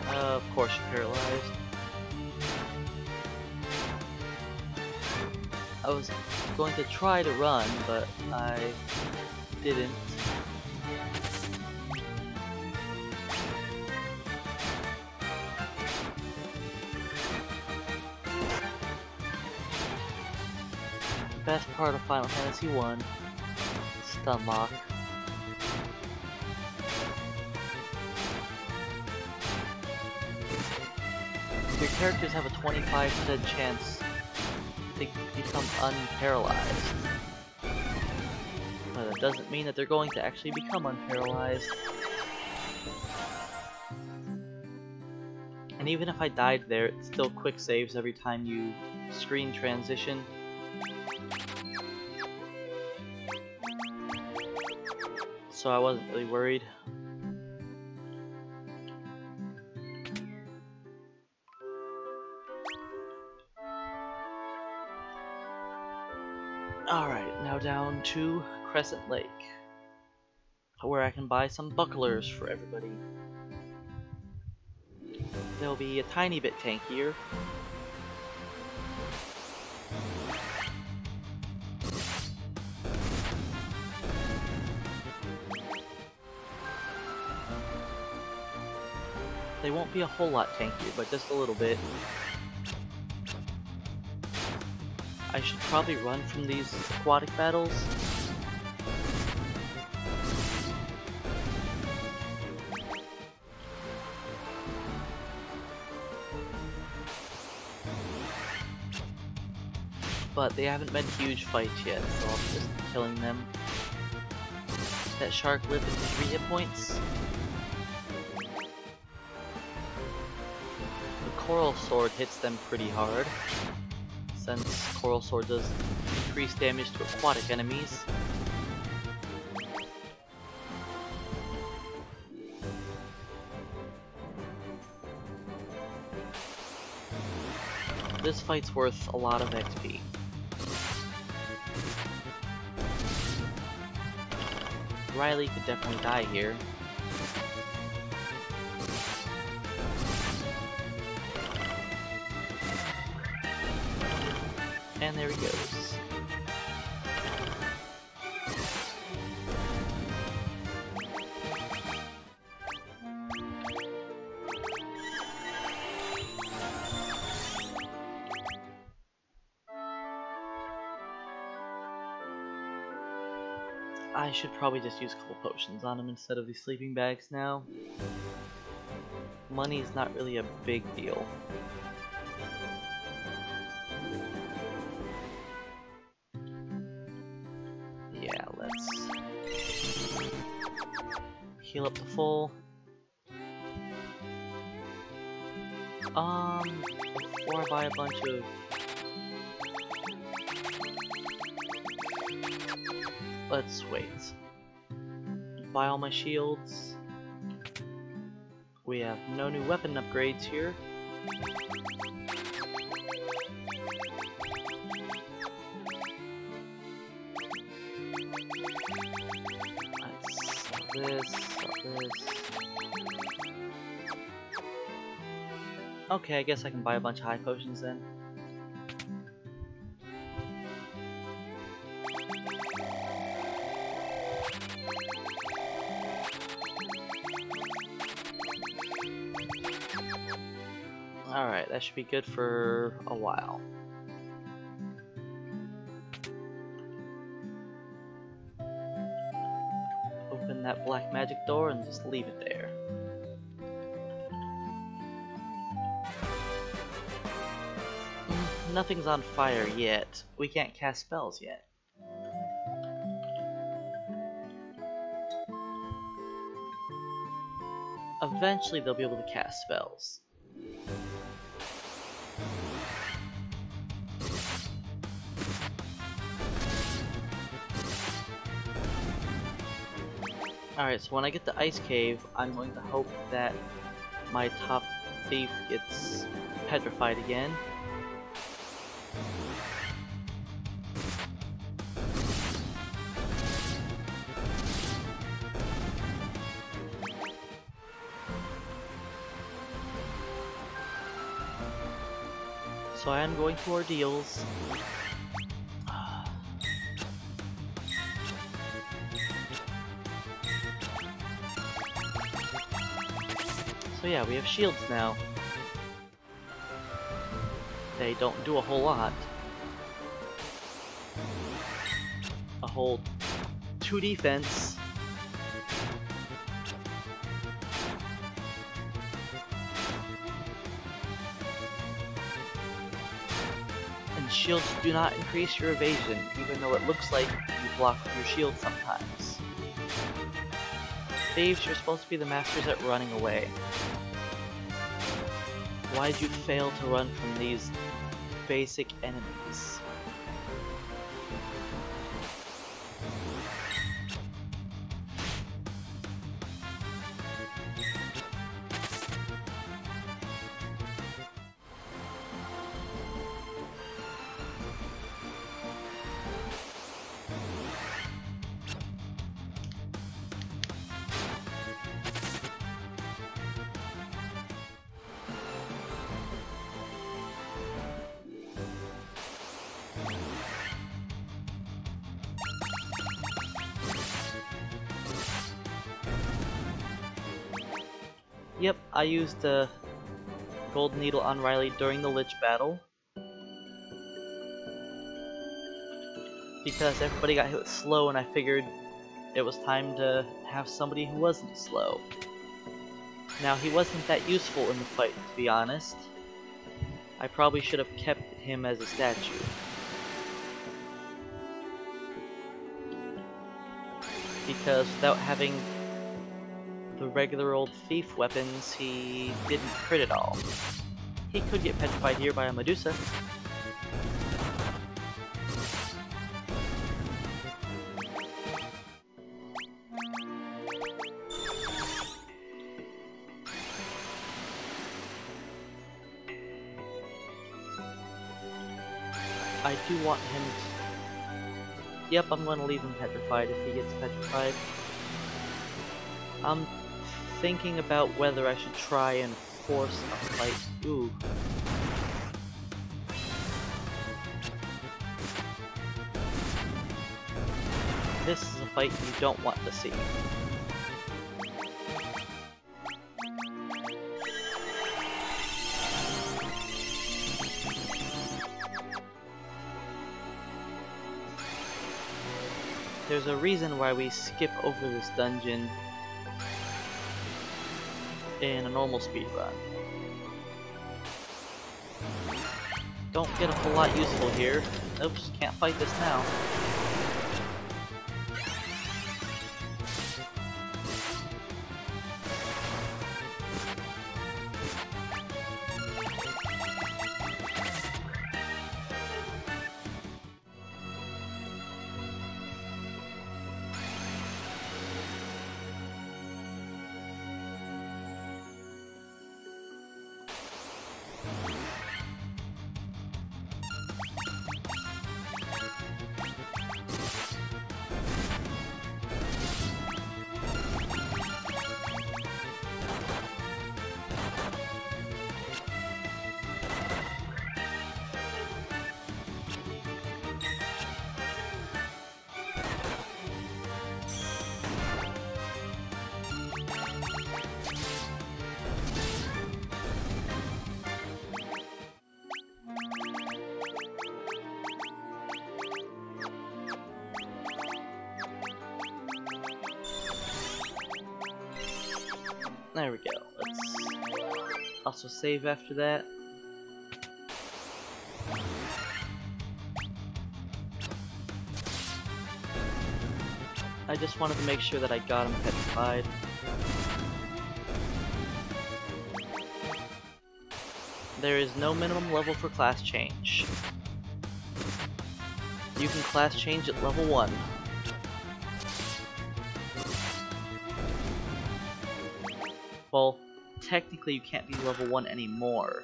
Of course you're paralyzed. I was going to try to run, but I didn't. Best part of Final Fantasy 1, stun lock. Your characters have a 25% chance to become unparalyzed. But that doesn't mean that they're going to actually become unparalyzed. And even if I died there, it still quick saves every time you screen transition. So I wasn't really worried. Alright, now down to Crescent Lake, where I can buy some bucklers for everybody. They'll be a tiny bit tankier. They won't be a whole lot tankier, but just a little bit. I should probably run from these aquatic battles. But they haven't been huge fights yet, so I'll just be killing them. That shark lived at 3 hit points. The Coral Sword hits them pretty hard, since Coral Sword does increase damage to aquatic enemies. This fight's worth a lot of XP. Riley could definitely die here. And there he goes. I should probably just use cold potions on him instead of these sleeping bags now. Money's not really a big deal. Yeah, let's heal up to full. Before I buy a bunch of... Let's wait. Buy all my shields. We have no new weapon upgrades here. Let's sell this, sell this. Okay, I guess I can buy a bunch of high potions then. Alright, that should be good for a while. Open that black magic door and just leave it there. Nothing's on fire yet. We can't cast spells yet. Eventually they'll be able to cast spells. Alright, so when I get the ice cave, I'm going to hope that my top thief gets petrified again. So I am going to ordeals. So yeah, we have shields now. They don't do a whole lot. A whole 2 defense. And shields do not increase your evasion, even though it looks like you block with your shield sometimes. Thieves, you're supposed to be the masters at running away. Why did you fail to run from these basic enemies? Yep, I used the Golden Needle on Riley during the Lich battle. Because everybody got hit with slow and I figured it was time to have somebody who wasn't slow. Now, he wasn't that useful in the fight, to be honest. I probably should have kept him as a statue. Because without having the regular old thief weapons, he didn't crit at all. He could get petrified here by a Medusa. I do want him to... Yep, I'm going to leave him petrified if he gets petrified. I'm thinking about whether I should try and force a fight. Ooh. This is a fight you don't want to see. There's a reason why we skip over this dungeon in a normal speedrun. Don't get a whole lot useful here. Oops, can't fight this now. There we go. Let's also save after that. I just wanted to make sure that I got him petrified. There is no minimum level for class change. You can class change at level 1. Well, technically you can't be level 1 anymore.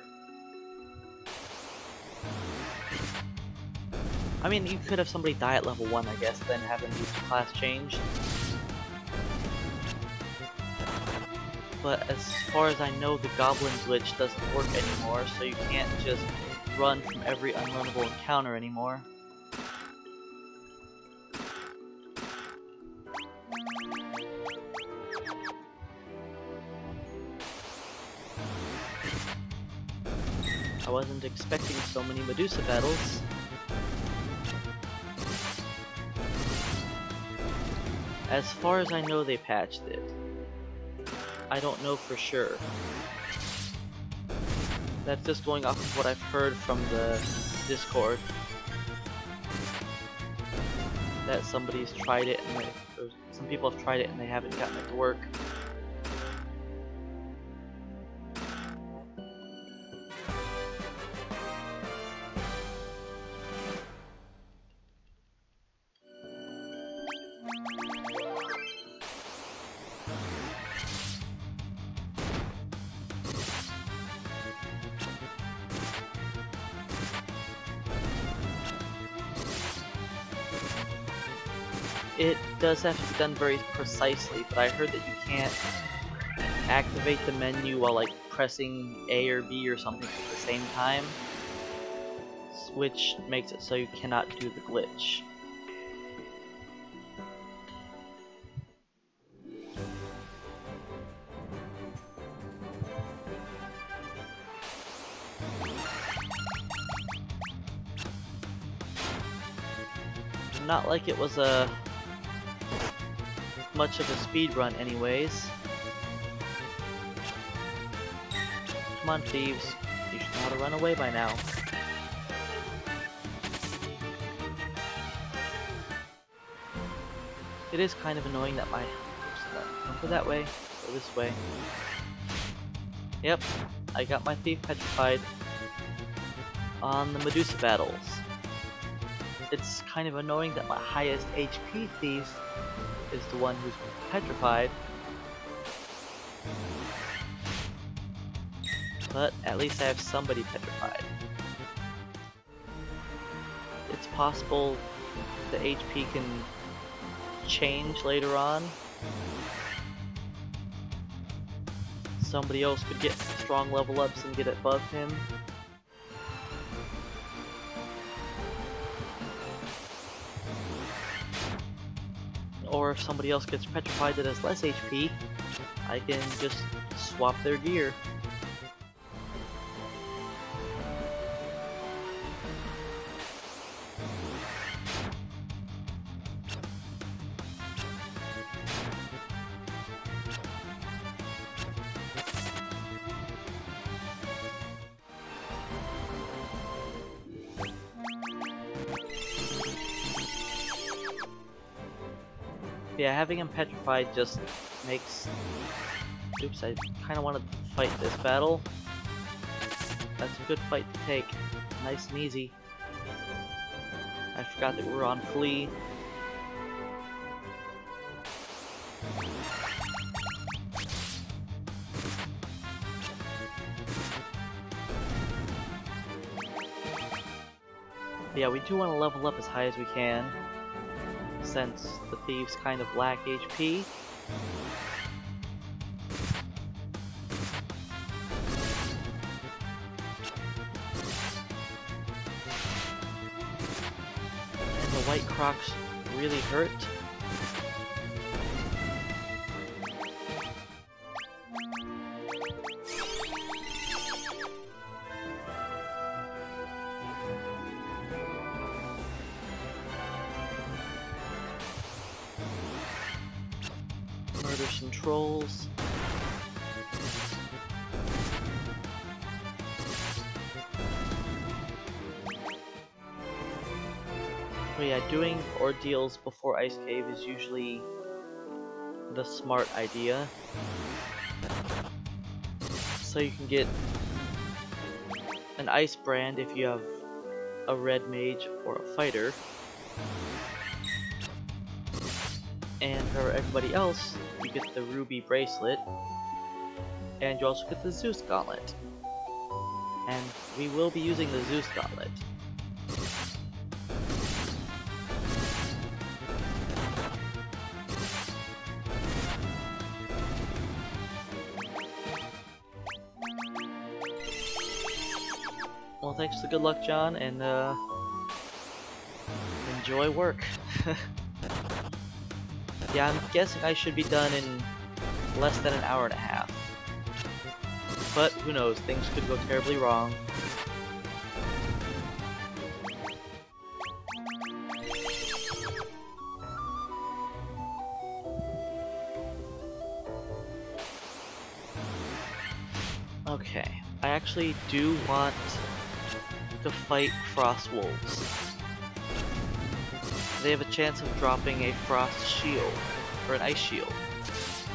I mean, you could have somebody die at level 1, I guess, then have them use the class change. But as far as I know, the goblin glitch doesn't work anymore, so you can't just run from every unrunnable encounter anymore. I wasn't expecting so many Medusa battles. As far as I know, they patched it. I don't know for sure. That's just going off of what I've heard from the Discord. That somebody's tried it and some people have tried it and they haven't gotten it to work. It does have to be done very precisely, but I heard that you can't activate the menu while like pressing A or B or something at the same time, which makes it so you cannot do the glitch. Not like it was much of a speed run anyways. Come on, thieves. You should know how to run away by now. It is kind of annoying that my... Don't go that way. Go this way. Yep. I got my thief petrified on the Medusa battles. It's kind of annoying that my highest HP thief is the one who's petrified. But at least I have somebody petrified. It's possible the HP can change later on. Somebody else could get strong level ups and get it above him. Or if somebody else gets petrified that has less HP, I can just swap their gear. Yeah, having him petrified just makes... Oops, I kind of wanted to fight this battle. That's a good fight to take. Nice and easy. I forgot that we're on flee. Yeah, we do want to level up as high as we can, since the thieves kind of lack HP. And the white crocs really hurt. Murder some trolls. But yeah, doing ordeals before Ice Cave is usually the smart idea. So you can get an ice brand if you have a red mage or a fighter. And for everybody else, you get the ruby bracelet. And you also get the Zeus gauntlet. And we will be using the Zeus gauntlet. Well, thanks for the good luck, John, and enjoy work. Yeah, I'm guessing I should be done in less than an hour and a half. But who knows, things could go terribly wrong. Okay, I actually do want to fight Frost Wolves. They have a chance of dropping a Frost Shield, or an Ice Shield,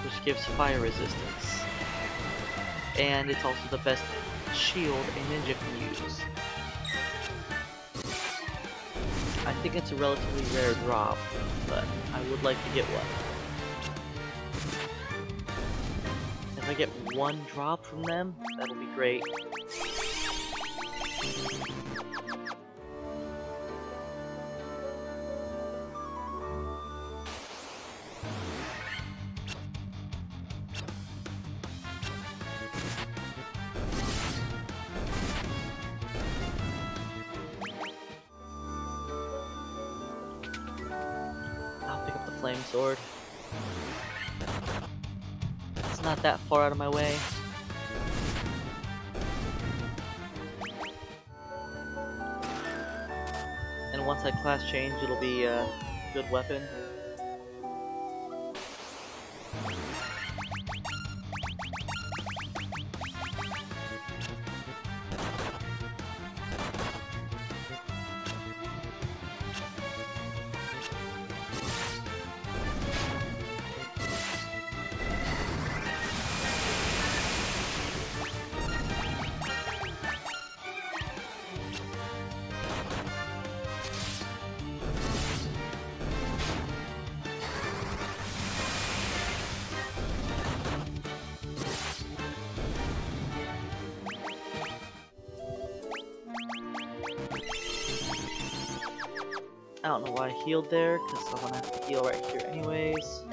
which gives fire resistance. And it's also the best shield a ninja can use. I think it's a relatively rare drop, but I would like to get one. If I get one drop from them, that'll be great. Flame sword. It's not that far out of my way. And once I class change, it'll be a good weapon. I don't know why I healed there, because I'm gonna have to heal right here anyways.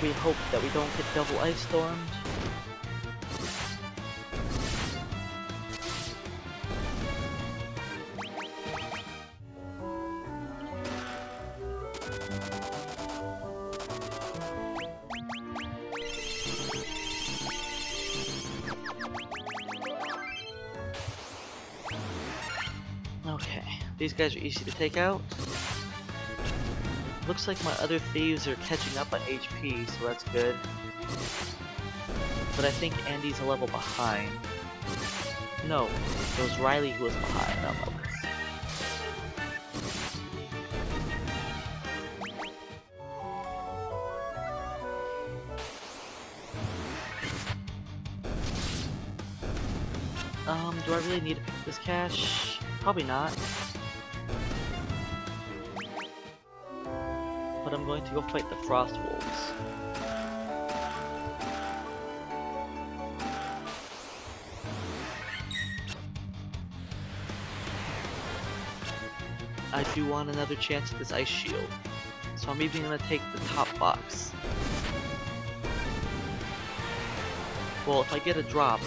We hope that we don't get double ice stormed. Okay, these guys are easy to take out. Looks like my other thieves are catching up on HP, so that's good. But I think Andy's a level behind. No, it was Riley who was behind on levels. Do I really need to pick this cache? Probably not. But I'm going to go fight the Frost Wolves. I do want another chance at this Ice Shield, so I'm even going to take the top box. Well, if I get a drop,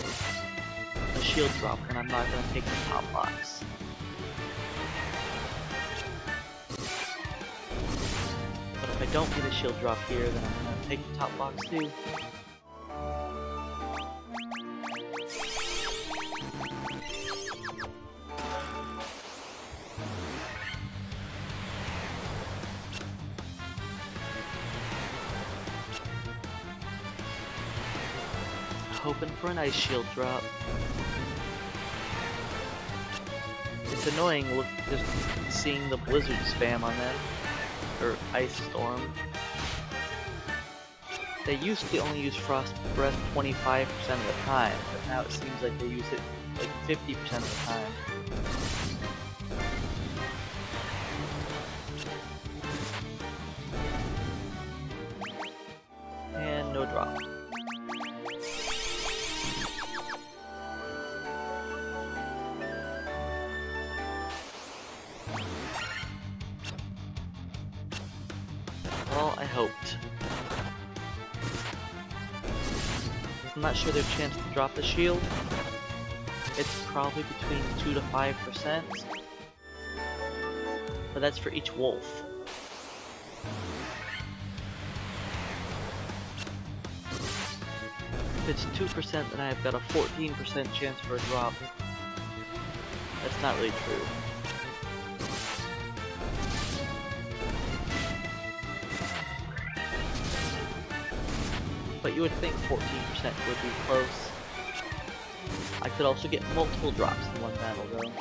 a shield drop, then I'm not going to take the top box. But if I don't get a shield drop here, then I'm going to take the top box too. hoping for an ice shield drop. It's annoying just seeing the blizzard spam on them, or ice storm. They used to only use frost breath 25% of the time, but now it seems like they use it like 50% of the time. And no drop. Well, I hoped. I'm not sure their chance to drop the shield. It's probably between 2 to 5%. But that's for each wolf. If it's 2%, then I've got a 14% chance for a drop. That's not really true. But you would think 14% would be close. I could also get multiple drops in one battle though.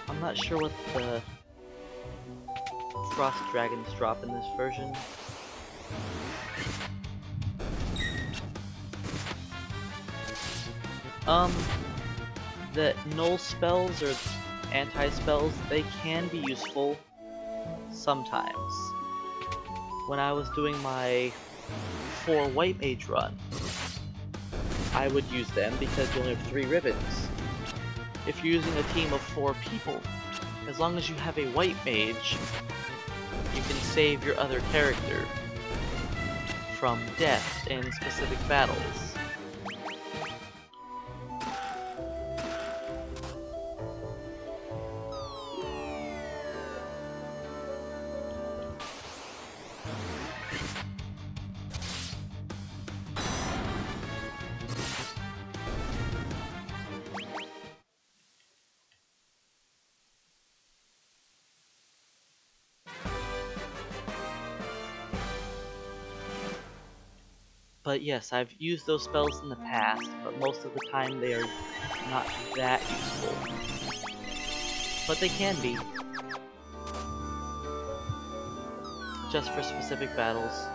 I'm not sure what the Frost Dragons drop in this version. The null spells or anti-spells, they can be useful sometimes. When I was doing my 4 White Mage run, I would use them because you only have 3 ribbons. If you're using a team of 4 people, as long as you have a White Mage, you can save your other character from death in specific battles. But yes, I've used those spells in the past, but most of the time they are not that useful. But they can be. Just for specific battles.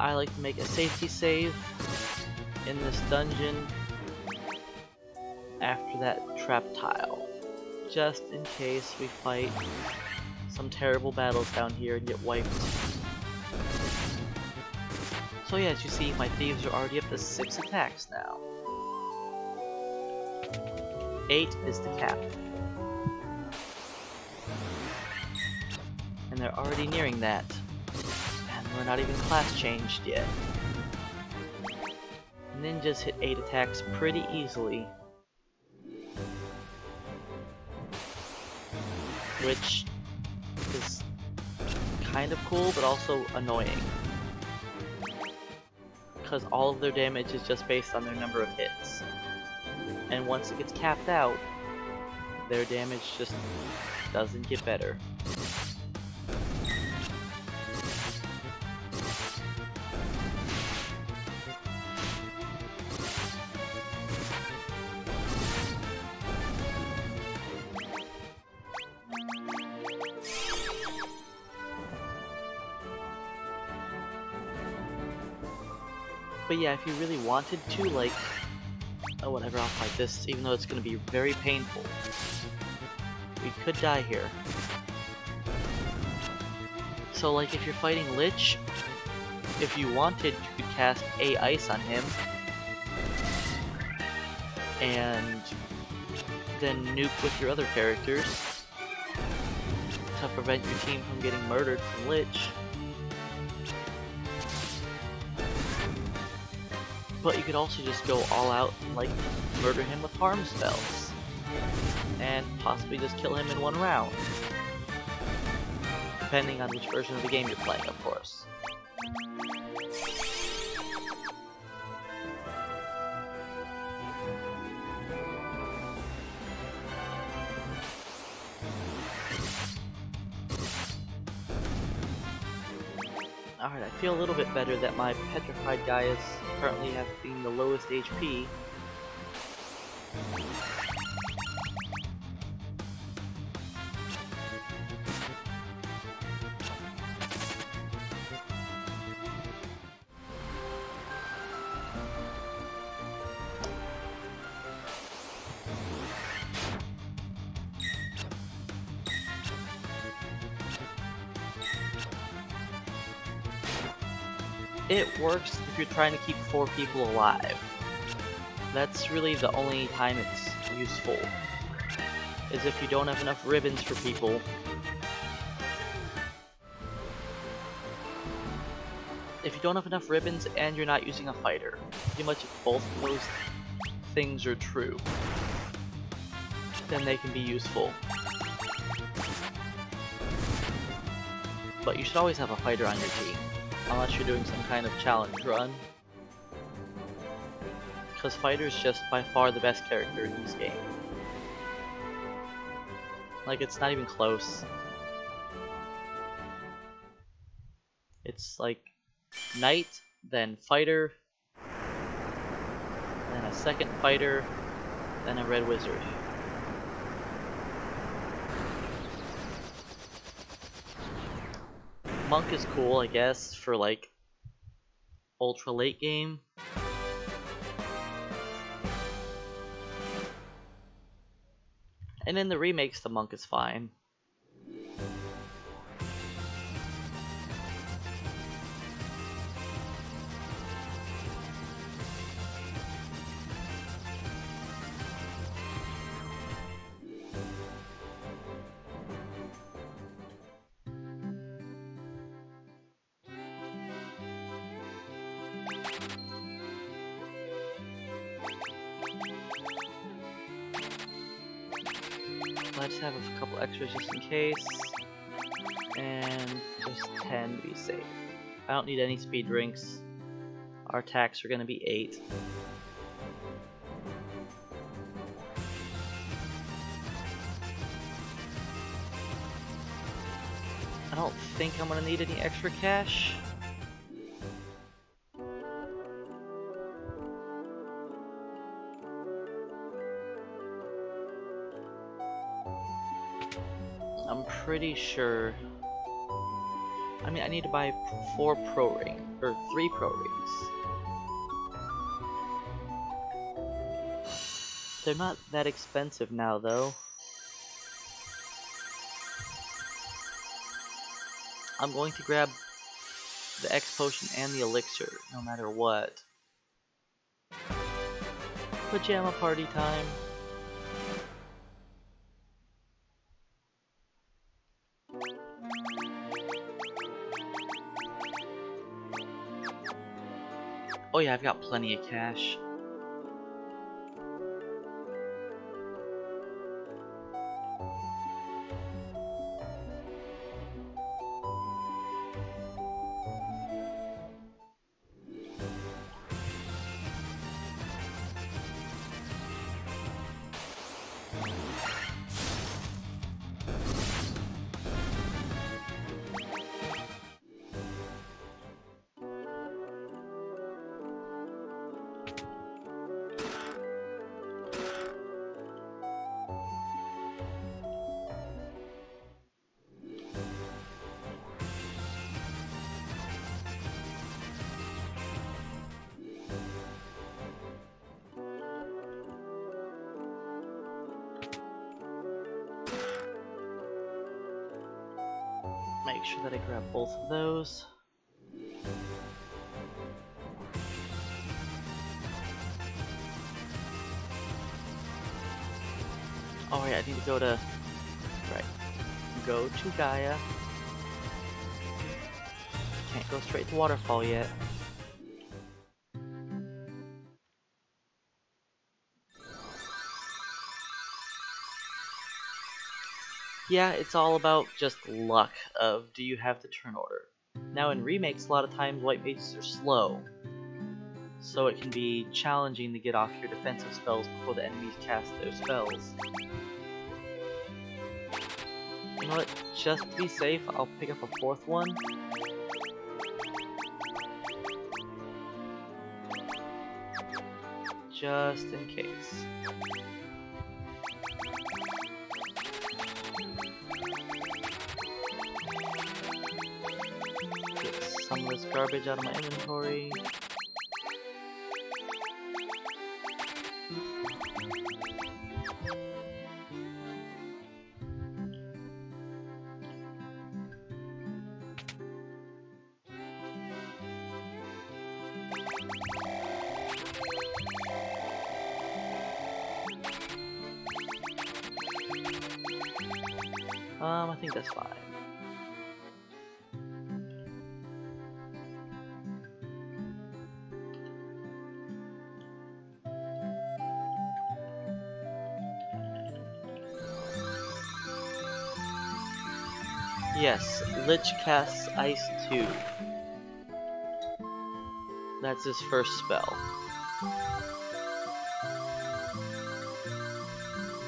I like to make a safety save in this dungeon after that trap tile, just in case we fight some terrible battles down here and get wiped. So yeah, as you see, my thieves are already up to 6 attacks now. 8 is the cap. And they're already nearing that. We're not even class changed yet. Ninjas hit 8 attacks pretty easily. Which is kind of cool, but also annoying. Because all of their damage is just based on their number of hits. And once it gets capped out, their damage just doesn't get better. But yeah, if you really wanted to, like, oh whatever, I'll fight this, even though it's going to be very painful. We could die here. So like, if you're fighting Lich, if you wanted, you could cast A Ice on him, and then nuke with your other characters to prevent your team from getting murdered from Lich. But you could also just go all out and like murder him with harm spells, and possibly just kill him in one round. Depending on which version of the game you're playing, of course. Alright, I feel a little bit better that my petrified guy is currently having the lowest HP. It works if you're trying to keep 4 people alive. That's really the only time it's useful, is if you don't have enough ribbons for people. If you don't have enough ribbons and you're not using a fighter, pretty much if both of those things are true, then they can be useful. But you should always have a fighter on your team, unless you're doing some kind of challenge run. Because fighter's just by far the best character in this game. Like, it's not even close. It's like knight, then fighter, then a second fighter, then a red wizard. Monk is cool, I guess, for like ultra late game. And in the remakes, the monk is fine. Let's have a couple extras just in case, and just 10 to be safe. I don't need any speed drinks. Our attacks are going to be 8. I don't think I'm going to need any extra cash. I'm pretty sure. I mean, I need to buy 4 pro rings, or 3 pro rings. They're not that expensive now, though. I'm going to grab the X potion and the elixir, no matter what. Pajama party time. Oh yeah, I've got plenty of cash. Make sure that I grab both of those. Oh yeah, I need to go to... Right. Go to Gaia. Can't go straight to Waterfall yet. Yeah, it's all about just luck of do you have the turn order. Now in remakes, a lot of times white mages are slow, so it can be challenging to get off your defensive spells before the enemies cast their spells. You know what, just to be safe, I'll pick up a fourth one. Just in case. Get some of this garbage out of my inventory. I think that's fine. Yes, Lich casts Ice 2. That's his first spell.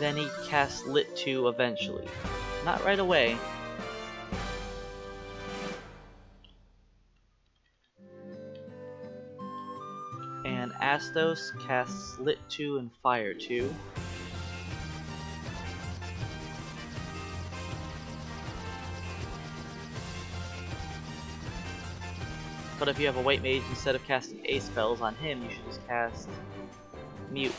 Then he casts Lit 2 eventually. Not right away. And Astos casts Lit 2 and Fire 2. But if you have a white mage, instead of casting A spells on him, you should just cast Mute.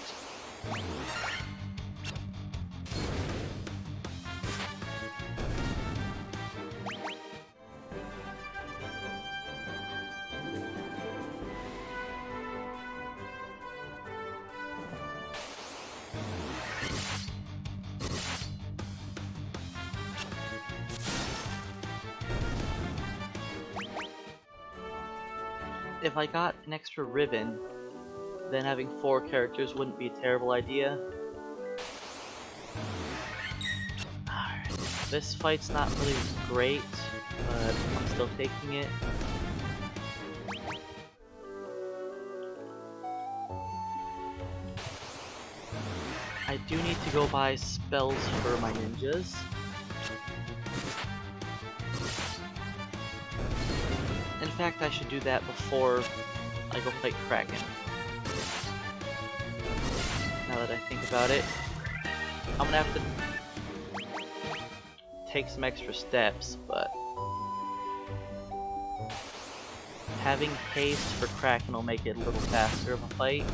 If I got an extra ribbon, then having 4 characters wouldn't be a terrible idea. Alright, this fight's not really great, but I'm still taking it. I do need to go buy spells for my ninjas. In fact, I should do that before I go fight Kraken. Now that I think about it, I'm gonna have to take some extra steps, but having haste for Kraken will make it a little faster of a fight.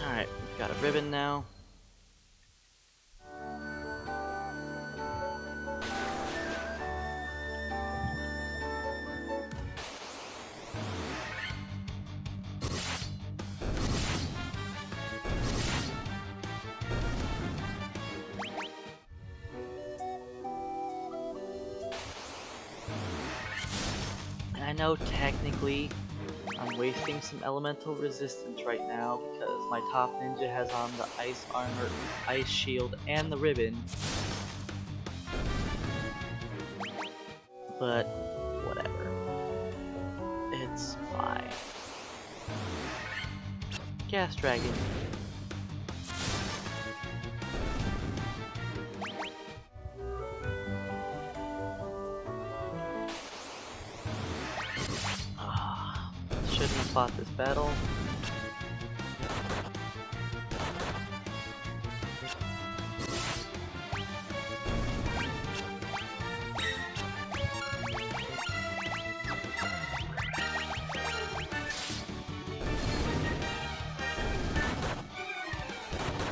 Alright, got a ribbon now. I know technically I'm wasting some elemental resistance right now because my top ninja has on the ice armor, ice shield, and the ribbon. But whatever. It's fine. Gas Dragon. Shouldn't have fought this battle.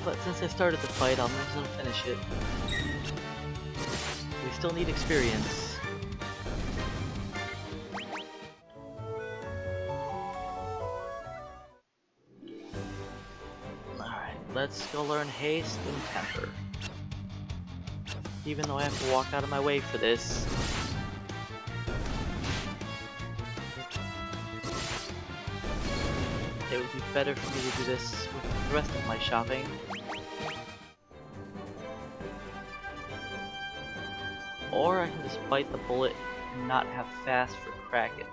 But since I started the fight, I'm just gonna finish it. We still need experience. Let's go learn haste and temper. Even though I have to walk out of my way for this. It would be better for me to do this with the rest of my shopping. Or I can just bite the bullet and not have fast for Kraken.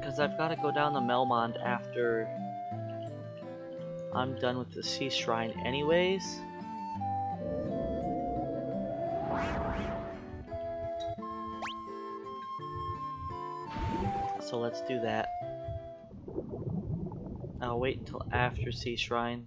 Because I've got to go down to Melmond after I'm done with the Sea Shrine anyways. So let's do that. I'll wait until after Sea Shrine.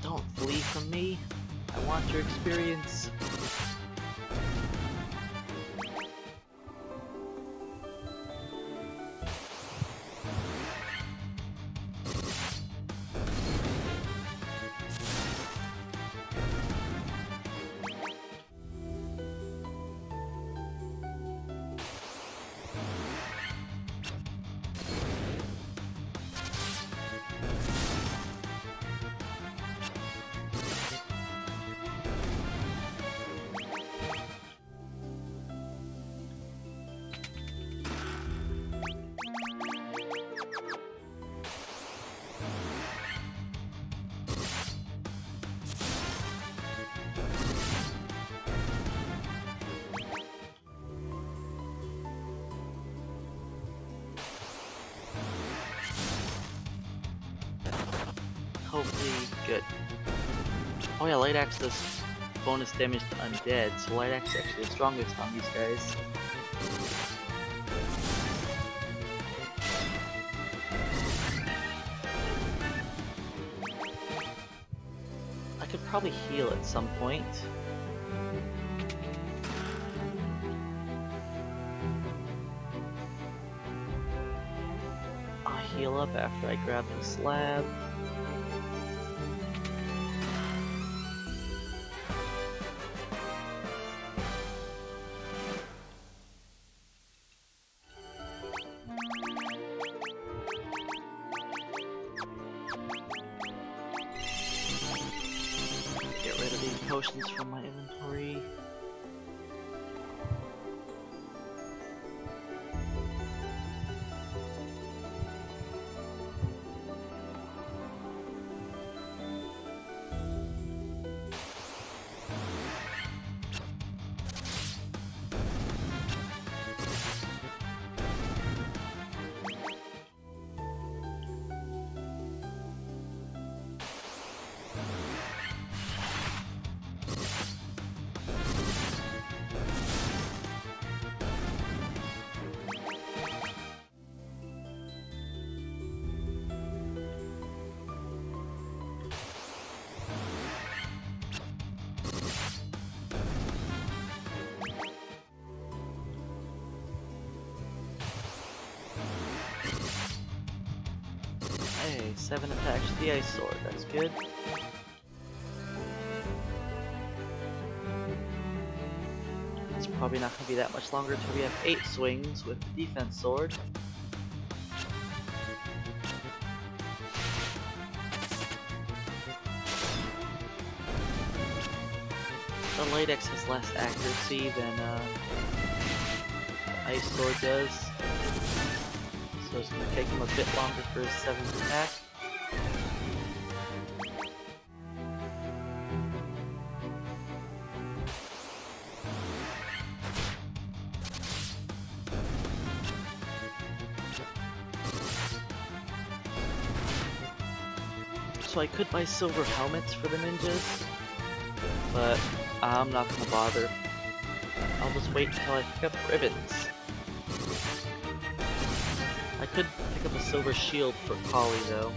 Don't flee from me. I want your experience. Hopefully good. Oh yeah, Light Axe does bonus damage to undead, so Light Axe is actually the strongest on these guys. I could probably heal at some point. I'll heal up after I grab the slab. Get rid of these potions from my inventory. Hey, 7 attacks with the Ice Sword, that's good. It's probably not going to be that much longer until we have 8 swings with the Defense Sword. The Light Axe has less accuracy than the Ice Sword does, so it's going to take him a bit longer for his 7th attack. So I could buy silver helmets for the ninjas, but I'm not gonna bother. I'll just wait until I pick up ribbons. I could pick up a silver shield for Kali though.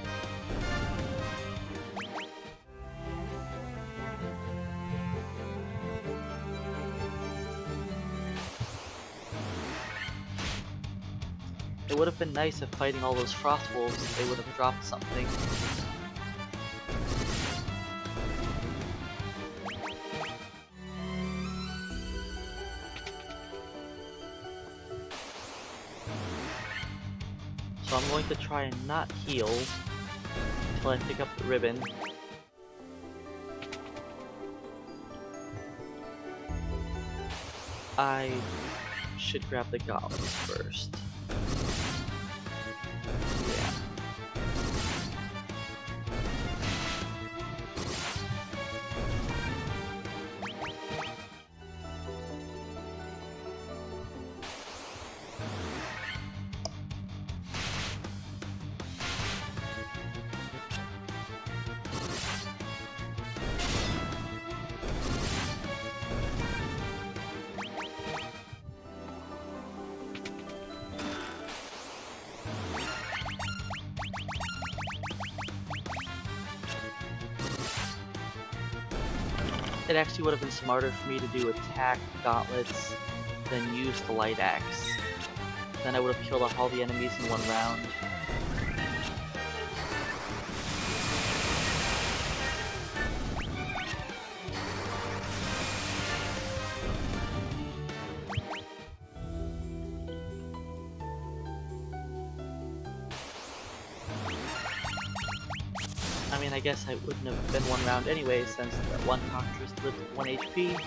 It would have been nice if fighting all those frost wolves they would have dropped something. So I'm going to try and not heal until I pick up the ribbon. I should grab the gauntlets first. Yeah. It actually would have been smarter for me to do attack gauntlets than use the light axe. Then I would have killed off all the enemies in one round. I mean, I guess I wouldn't have been one round anyway, since that one Cockatrice lived with 1 HP.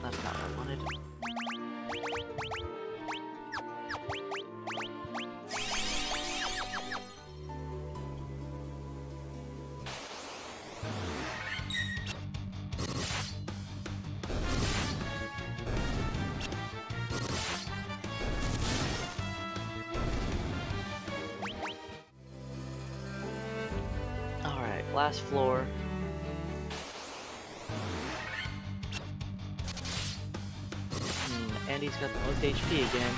That's not what I wanted. Alright, last floor. Andy's got the most HP again.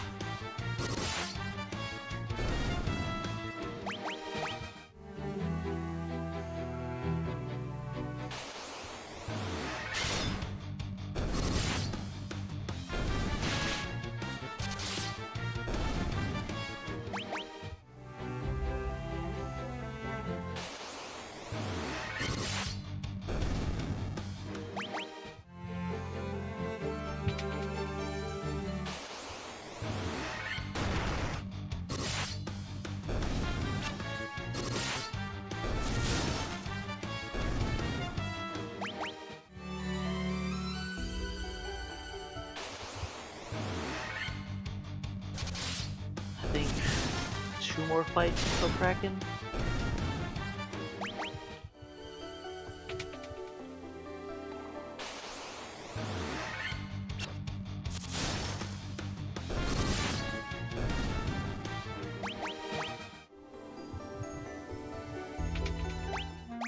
I think 2 more fights until Kraken.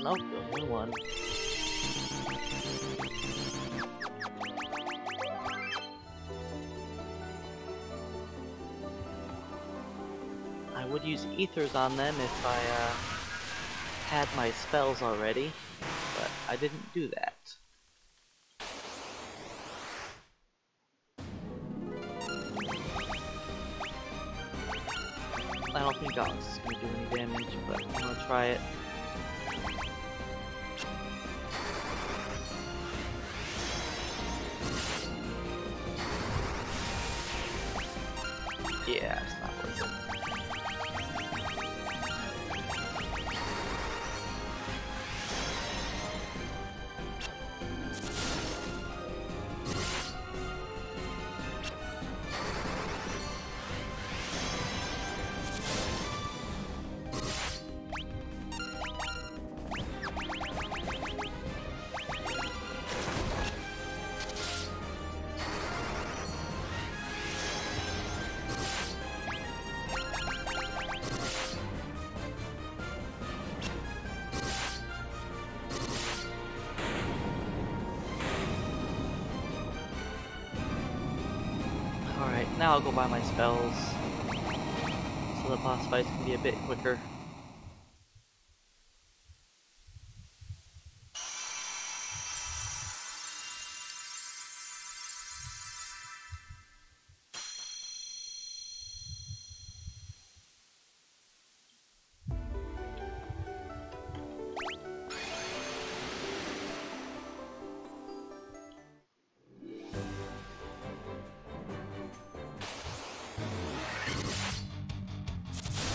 Nope, only one. I would use ethers on them if I had my spells already, but I didn't do that. I don't think Gauss is going to do any damage, but I'm going to try it. Yeah, it's not worth it. Alright, now I'll go buy my spells, so the boss fights can be a bit quicker.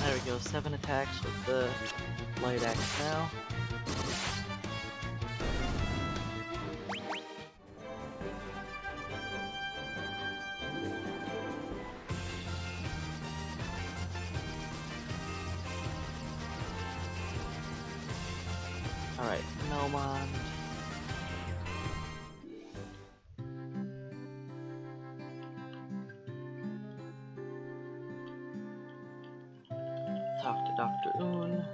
There we go, 7 attacks with the light axe now. Alright, Gnomon. Talk to Dr. Un.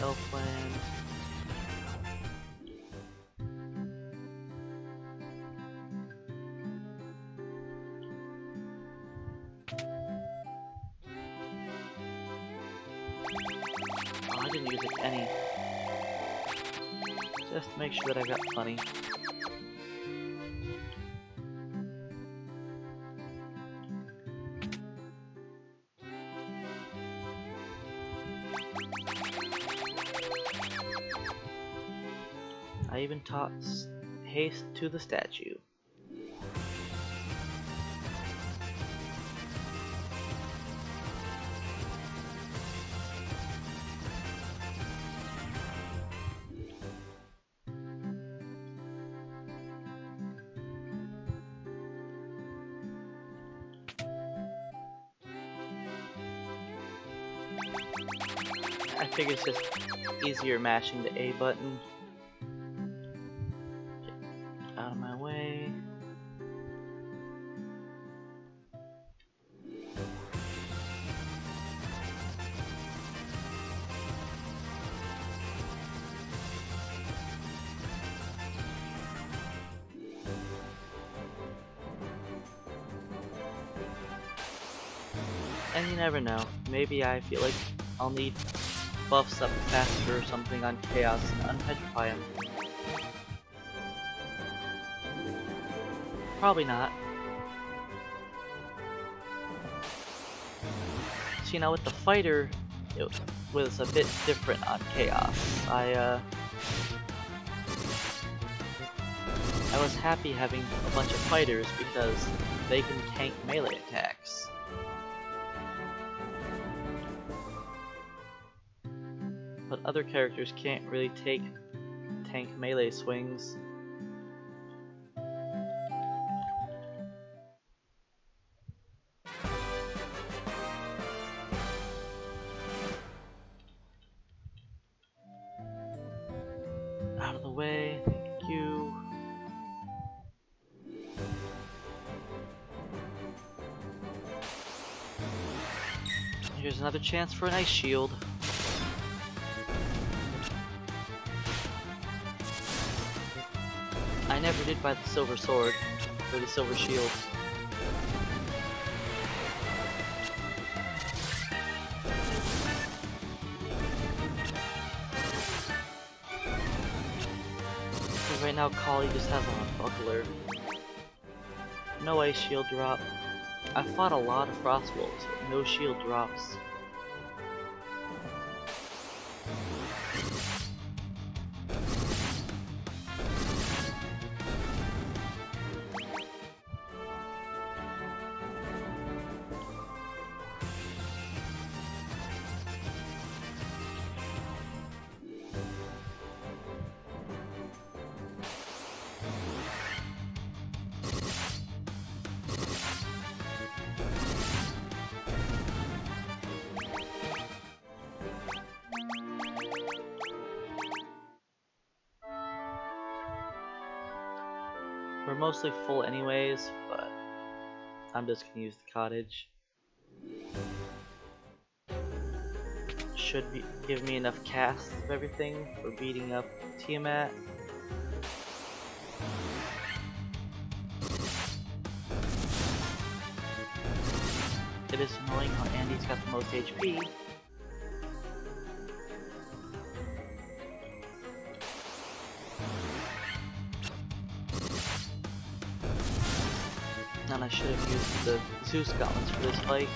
Elfland. Oh, I didn't use any. Just to make sure that I got plenty. I even taught haste to the statue. I figure it's just easier mashing the A button. Get out of my way. And you never know, maybe I feel like I'll need buffs up faster or something on Chaos and unpetrify him. Probably not. So, you know, with the fighter, it was a bit different on Chaos. I was happy having a bunch of fighters because they can tank melee attacks. But other characters can't really tank melee swings. Here's another chance for an ice shield. I never did buy the silver sword or the silver shield. Because right now Kali just has on a buckler. No ice shield drop. I fought a lot of frost wolves, but no shield drops. We're mostly full anyways, but I'm just gonna use the cottage. Should give me enough casts of everything for beating up Tiamat. It is annoying how Andy's got the most HP. And I should have used the Zeus gauntlets for this fight.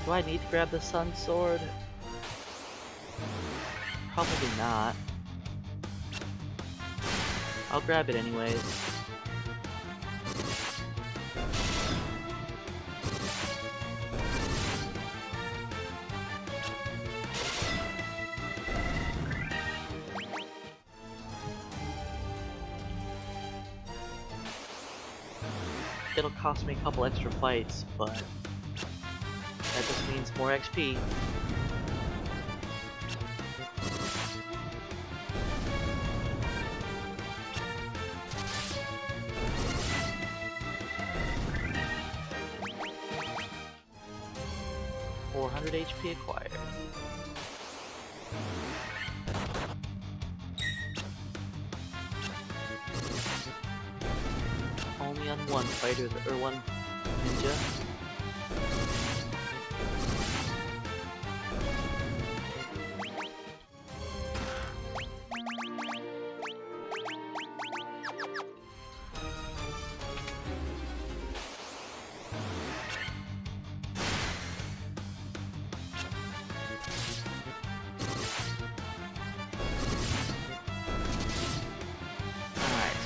Do I need to grab the Sun Sword? Probably not. I'll grab it anyways. It'll cost me a couple extra fights, but that just means more XP. HP acquired. Only on one fighter, or one ninja.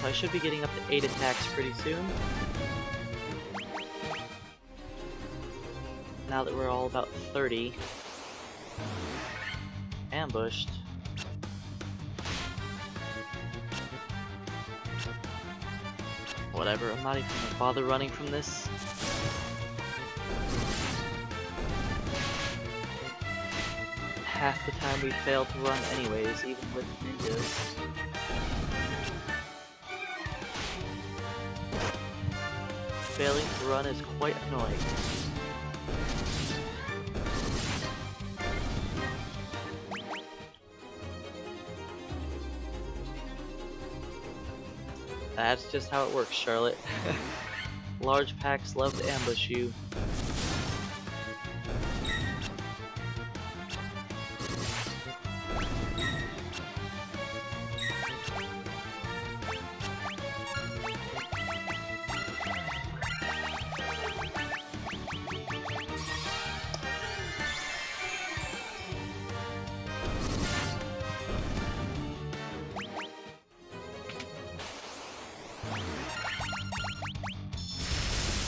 I should be getting up to 8 attacks pretty soon. Now that we're all about 30. Ambushed. Whatever, I'm not even gonna bother running from this. Half the time we fail to run anyways, even with ninjas. Failing to run is quite annoying. That's just how it works, Charlotte. Large packs love to ambush you.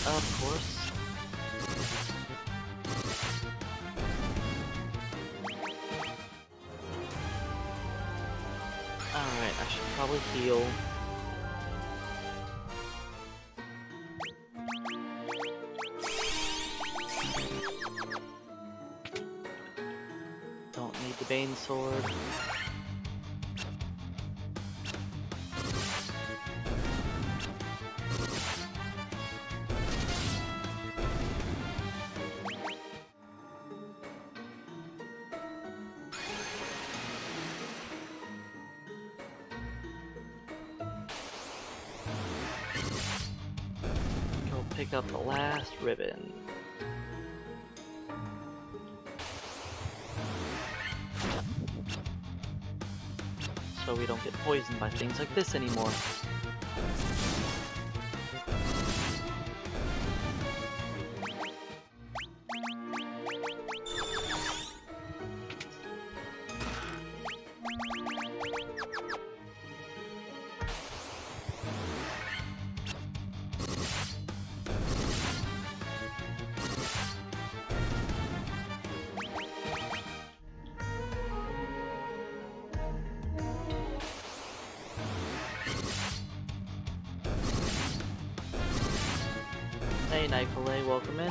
Of course. Alright, I should probably heal. Don't need the Bane Sword. pick up the last ribbon. So we don't get poisoned by things like this anymore. Hey, Night Fillet, welcome in.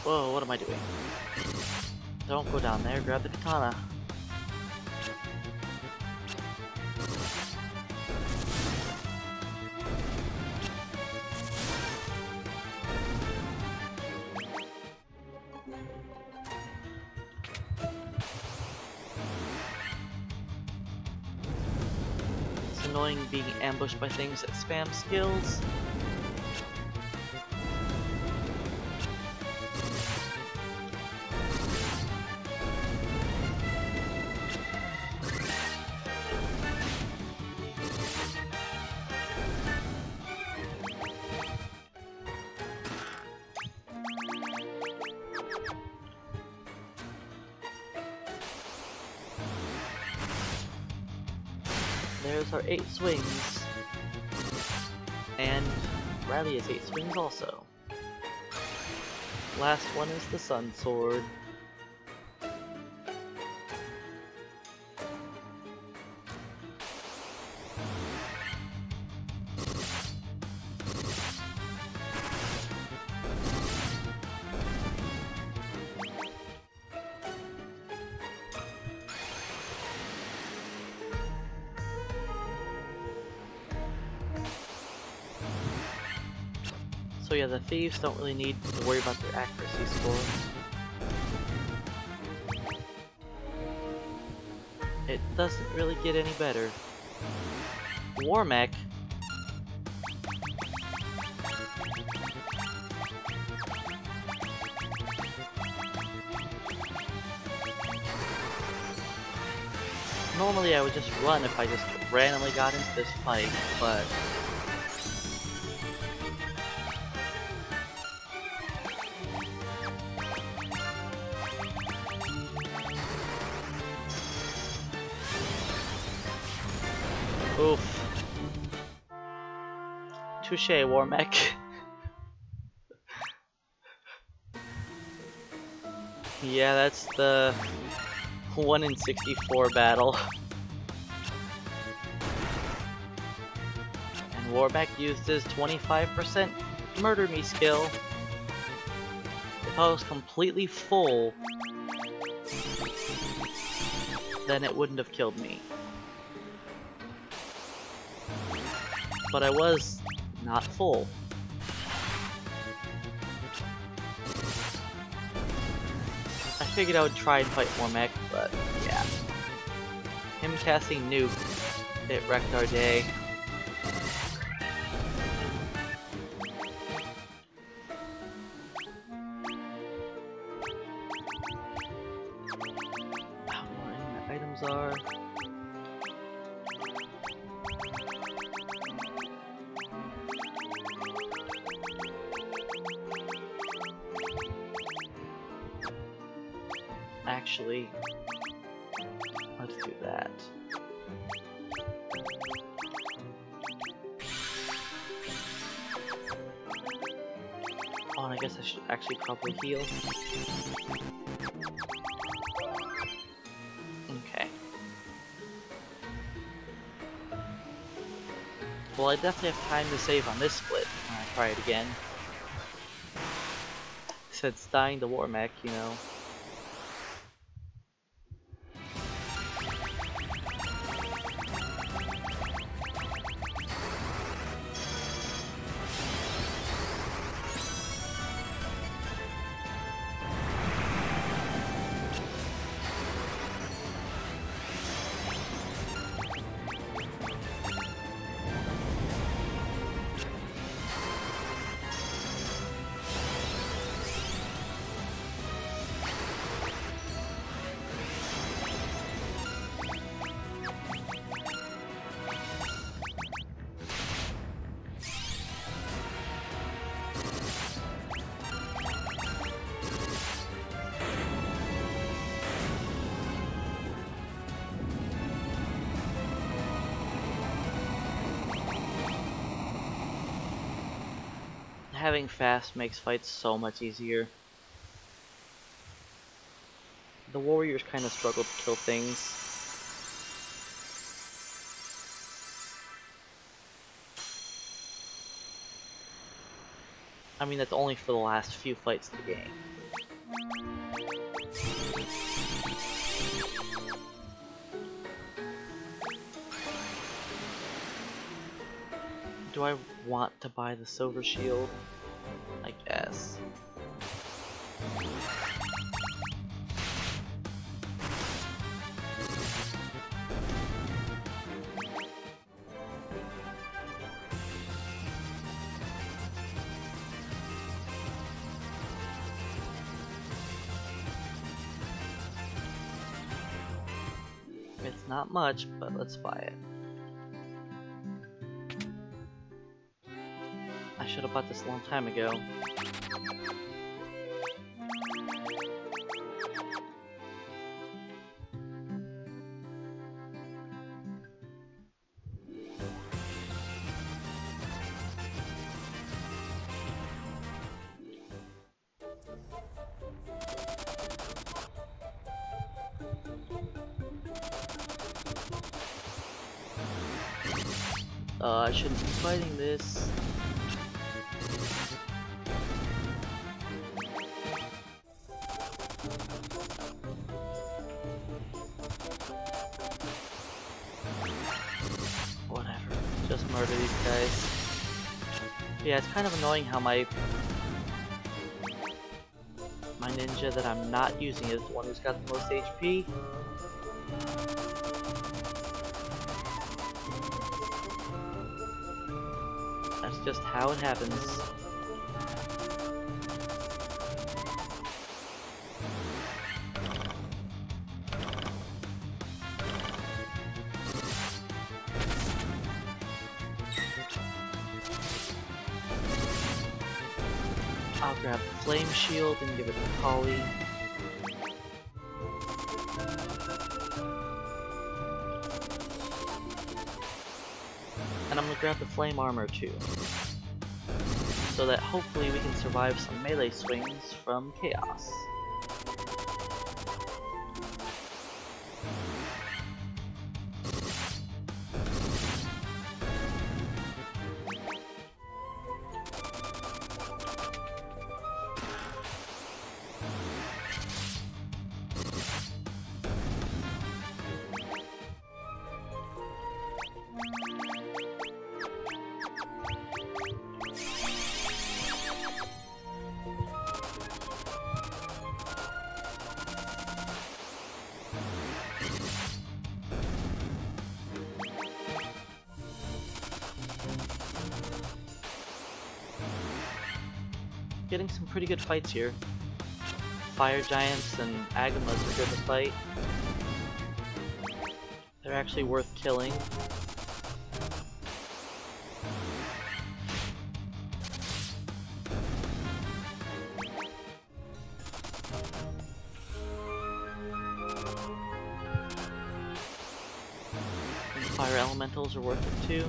Whoa, what am I doing? Don't go down there, grab the katana. It's annoying being ambushed by things that spam skills. There's our 8 swings. And Riley has 8 swings also. Last one is the Sun Sword. So yeah, the thieves don't really need to worry about their accuracy score. It doesn't really get any better. Warmech. Normally I would just run if I just randomly got into this fight, but oof. Touché, Warmech. Yeah, that's the 1 in 64 battle. And Warmech used his 25% murder me skill. If I was completely full, then it wouldn't have killed me. But I was not full. I figured I would try and fight Warmech, but yeah. Him casting Nuke, it wrecked our day. How more items are. Actually, let's do that. Oh, and I guess I should actually probably heal. Okay. Well, I definitely have time to save on this split when I try it again. Since dying to Warmech, you know. having fast makes fights so much easier. The warriors kind of struggle to kill things. I mean, that's only for the last few fights of the game. Do I want to buy the silver shield? I guess. It's not much, but let's buy it. I should have bought this a long time ago. I shouldn't be fighting this. Whatever, just murder these guys. Yeah, it's kind of annoying how my ninja that I'm not using is the one who's got the most HP. That's just how it happens. I'll grab the flame shield and give it to Polly. And I'm gonna grab the flame armor too, so that hopefully we can survive some melee swings from Chaos. Getting some pretty good fights here. Fire giants and agamas are good to fight. They're actually worth killing. And fire elementals are worth it too.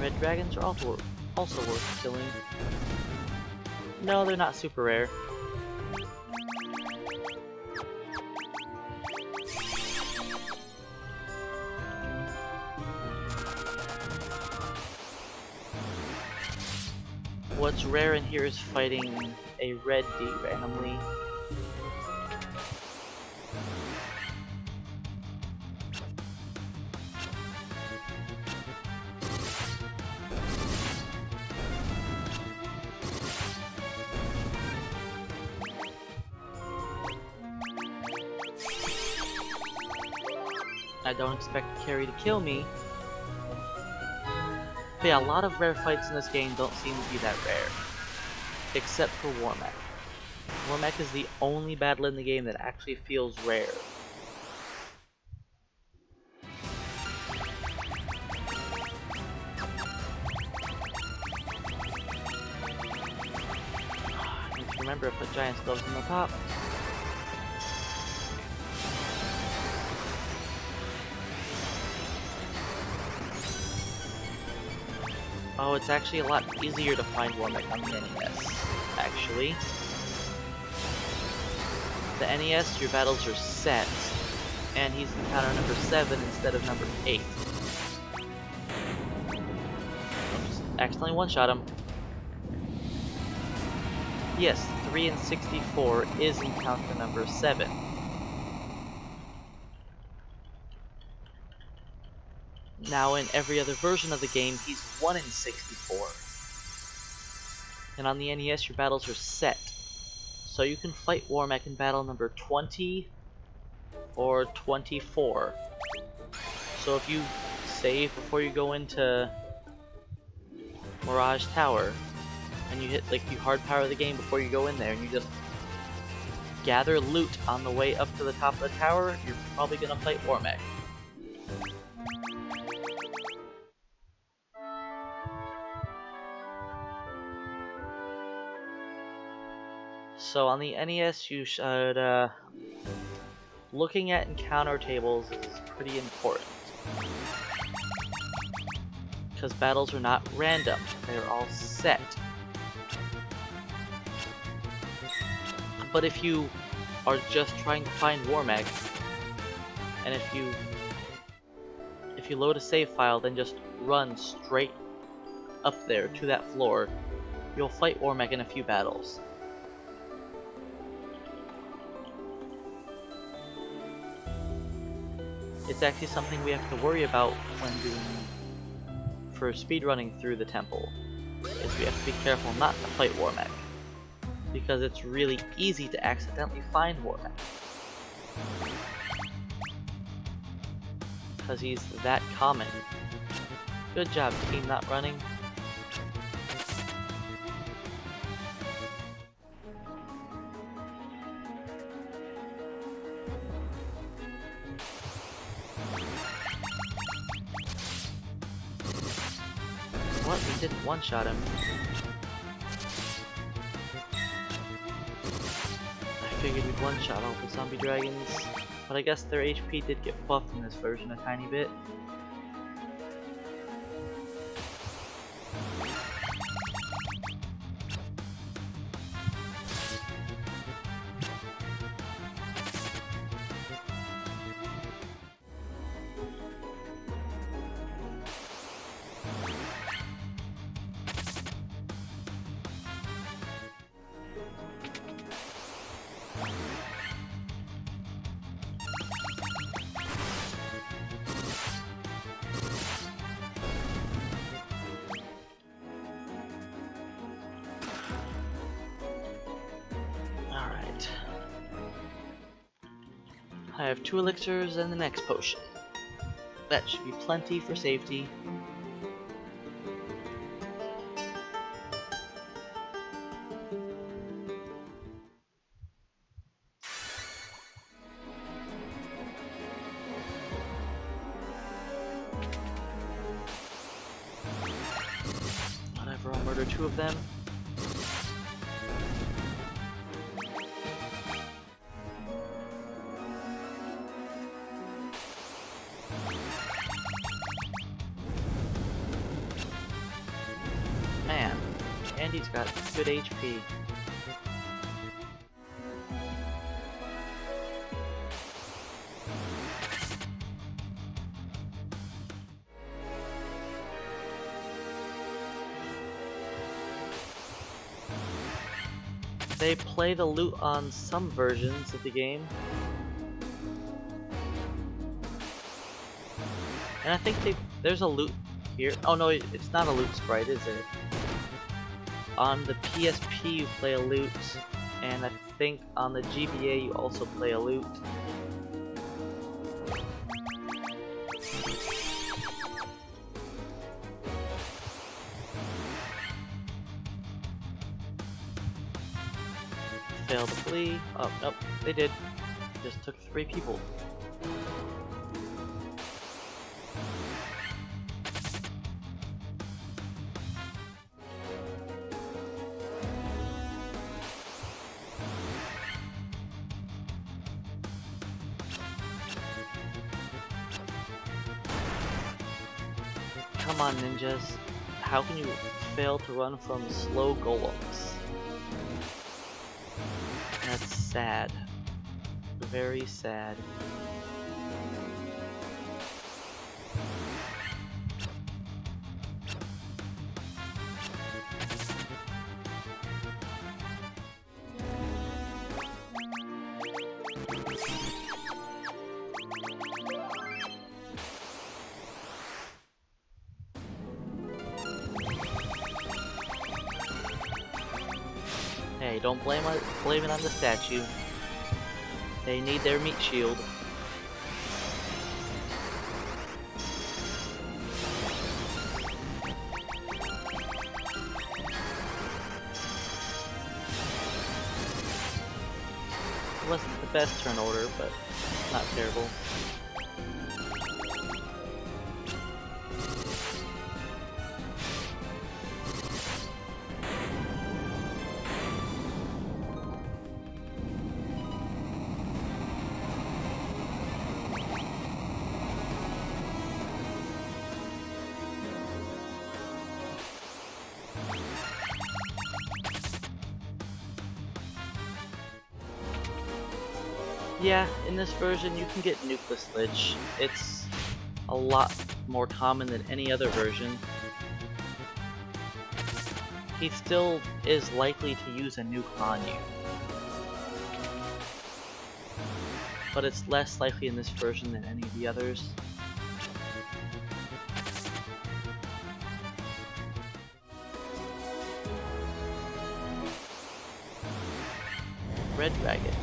Red dragons are also worth killing. No, they're not super rare. What's rare in here is fighting a red D randomly. I don't expect Carrie to kill me. But yeah, a lot of rare fights in this game don't seem to be that rare. Except for Warmac. Warmac is the only battle in the game that actually feels rare. remember to put giant skulls on the top. Oh, it's actually a lot easier to find Wormek on the NES, actually. The NES, your battles are set, and he's encounter number 7 instead of number 8. Oops, accidentally one-shot him. Yes, 3 and 64 is encounter number 7. Now in every other version of the game, he's 1 in 64. And on the NES, your battles are set. So you can fight Wormek in battle number 20 or 24. So if you save before you go into Mirage Tower, and you hit, like, you hard power the game before you go in there, and you just gather loot on the way up to the top of the tower, you're probably gonna fight Wormek. So on the NES, you should, looking at encounter tables is pretty important. Because battles are not random, they're all set. But if you are just trying to find Wormek, and if you load a save file, then just run straight up there to that floor, you'll fight Wormek in a few battles. It's actually something we have to worry about when for speedrunning through the temple, is we have to be careful not to fight Wormek, because it's really easy to accidentally find Wormek. Because he's that common. Good job, team, not running. What? We didn't one-shot him. I figured we'd one-shot all the zombie dragons, but I guess their HP did get buffed in this version a tiny bit. I have 2 elixirs and the next potion. That should be plenty for safety. Whatever, I'll murder 2 of them. Man, Andy's got good HP. They play the loot on some versions of the game. And I think there's a loot here. Oh no, it's not a loot sprite, is it? On the PSP you play a loot, and I think on the GBA you also play a loot. Failed to flee. Oh, nope, they did. Just took 3 people. Come on, ninjas. How can you fail to run from slow golems? That's sad. Very sad. Hey, don't blame it on the statue. They need their meat shield. It wasn't the best turn order, but not terrible. Yeah, in this version you can get Nucleus Lich. It's a lot more common than any other version. He still is likely to use a nuke on you, but it's less likely in this version than any of the others. Red Dragons.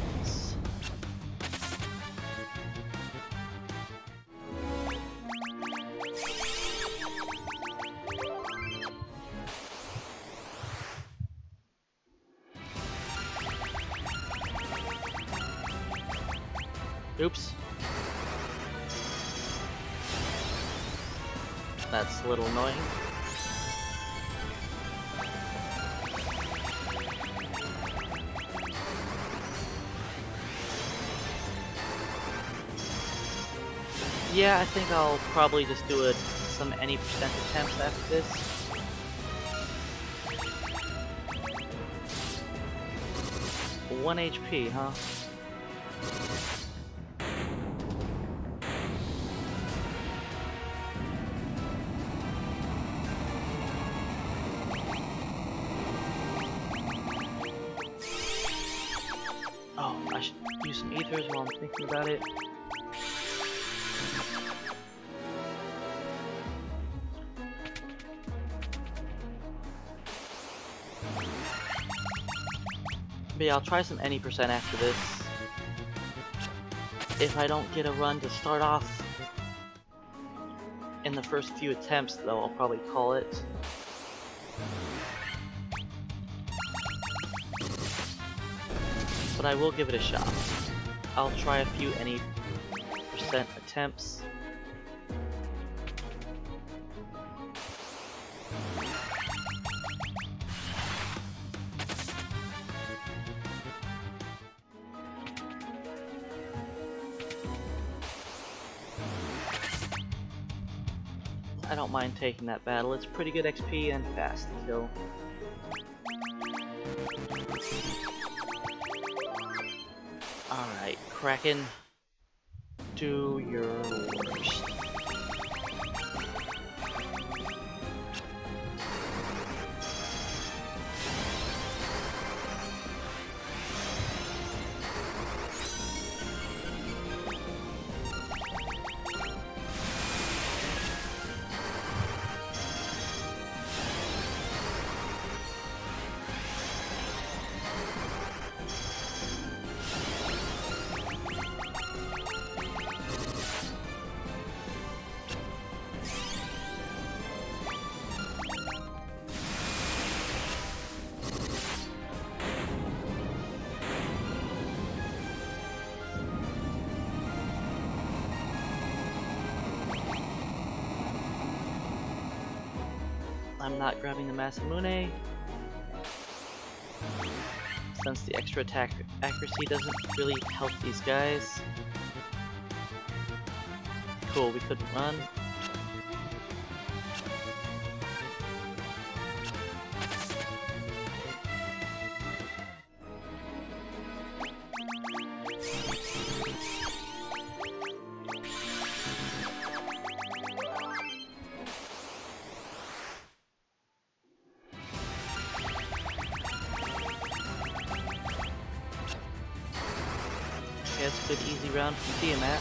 Oops. That's a little annoying. Yeah, I think I'll probably just do some any percent attempts after this. One HP, huh? Oh, I should use some ethers while I'm thinking about it. But yeah, I'll try some any percent after this. If I don't get a run to start off in the first few attempts, though, I'll probably call it. But I will give it a shot. I'll try a few any percent attempts. I don't mind taking that battle. It's pretty good XP and fast to kill. Alright, Kraken, do your worst. I'm not grabbing the Masamune, since the extra attack accuracy doesn't really help these guys. Cool, we couldn't run. Good easy round from Tiamat.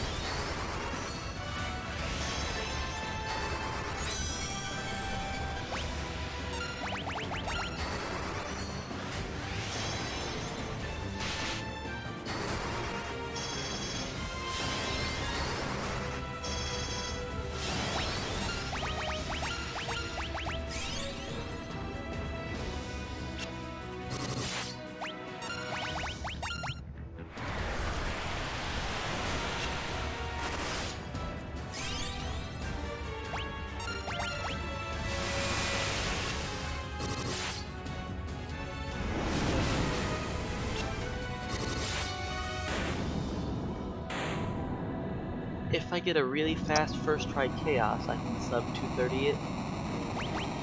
If I get a really fast first try chaos, I can sub 230 it,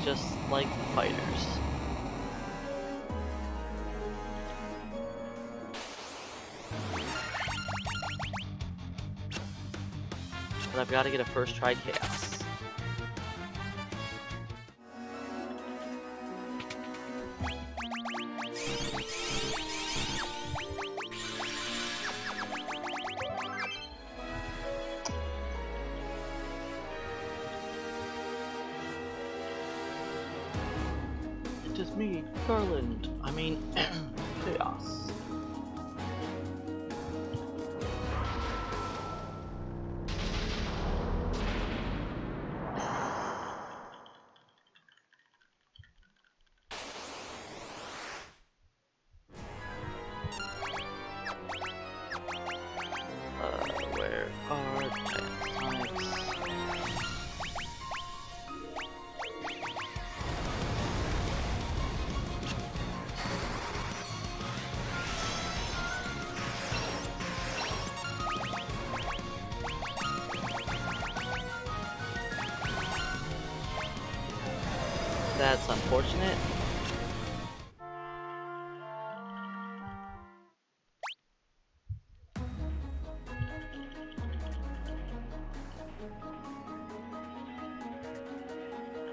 just like the fighters. But I've got to get a first try chaos. It is me, Garland. I mean, Chaos. Where are types? That's unfortunate.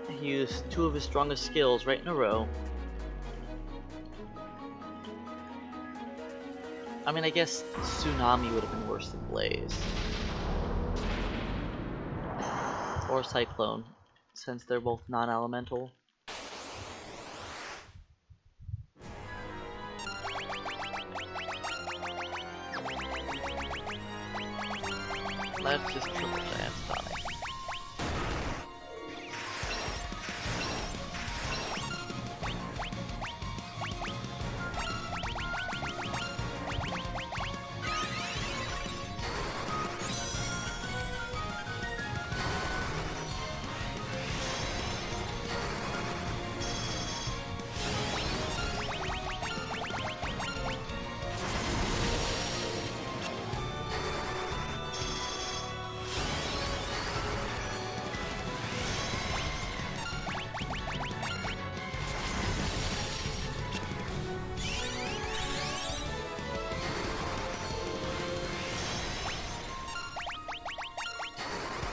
He used two of his strongest skills right in a row. I mean, I guess Tsunami would have been worse than Blaze. Or Cyclone, since they're both non-elemental. Let's just triple chance Sonic.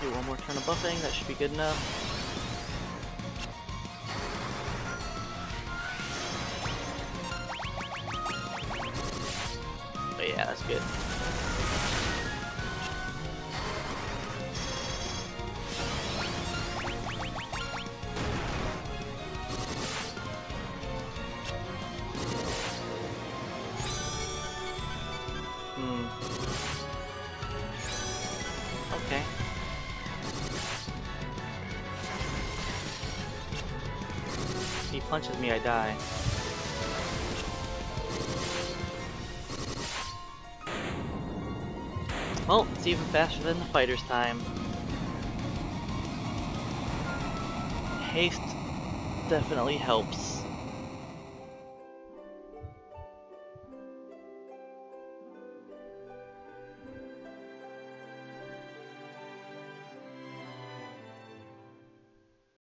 Do one more turn of buffing, that should be good enough. But yeah, that's good. Okay. If he punches me, I die. Well, it's even faster than the fighter's time. Haste definitely helps.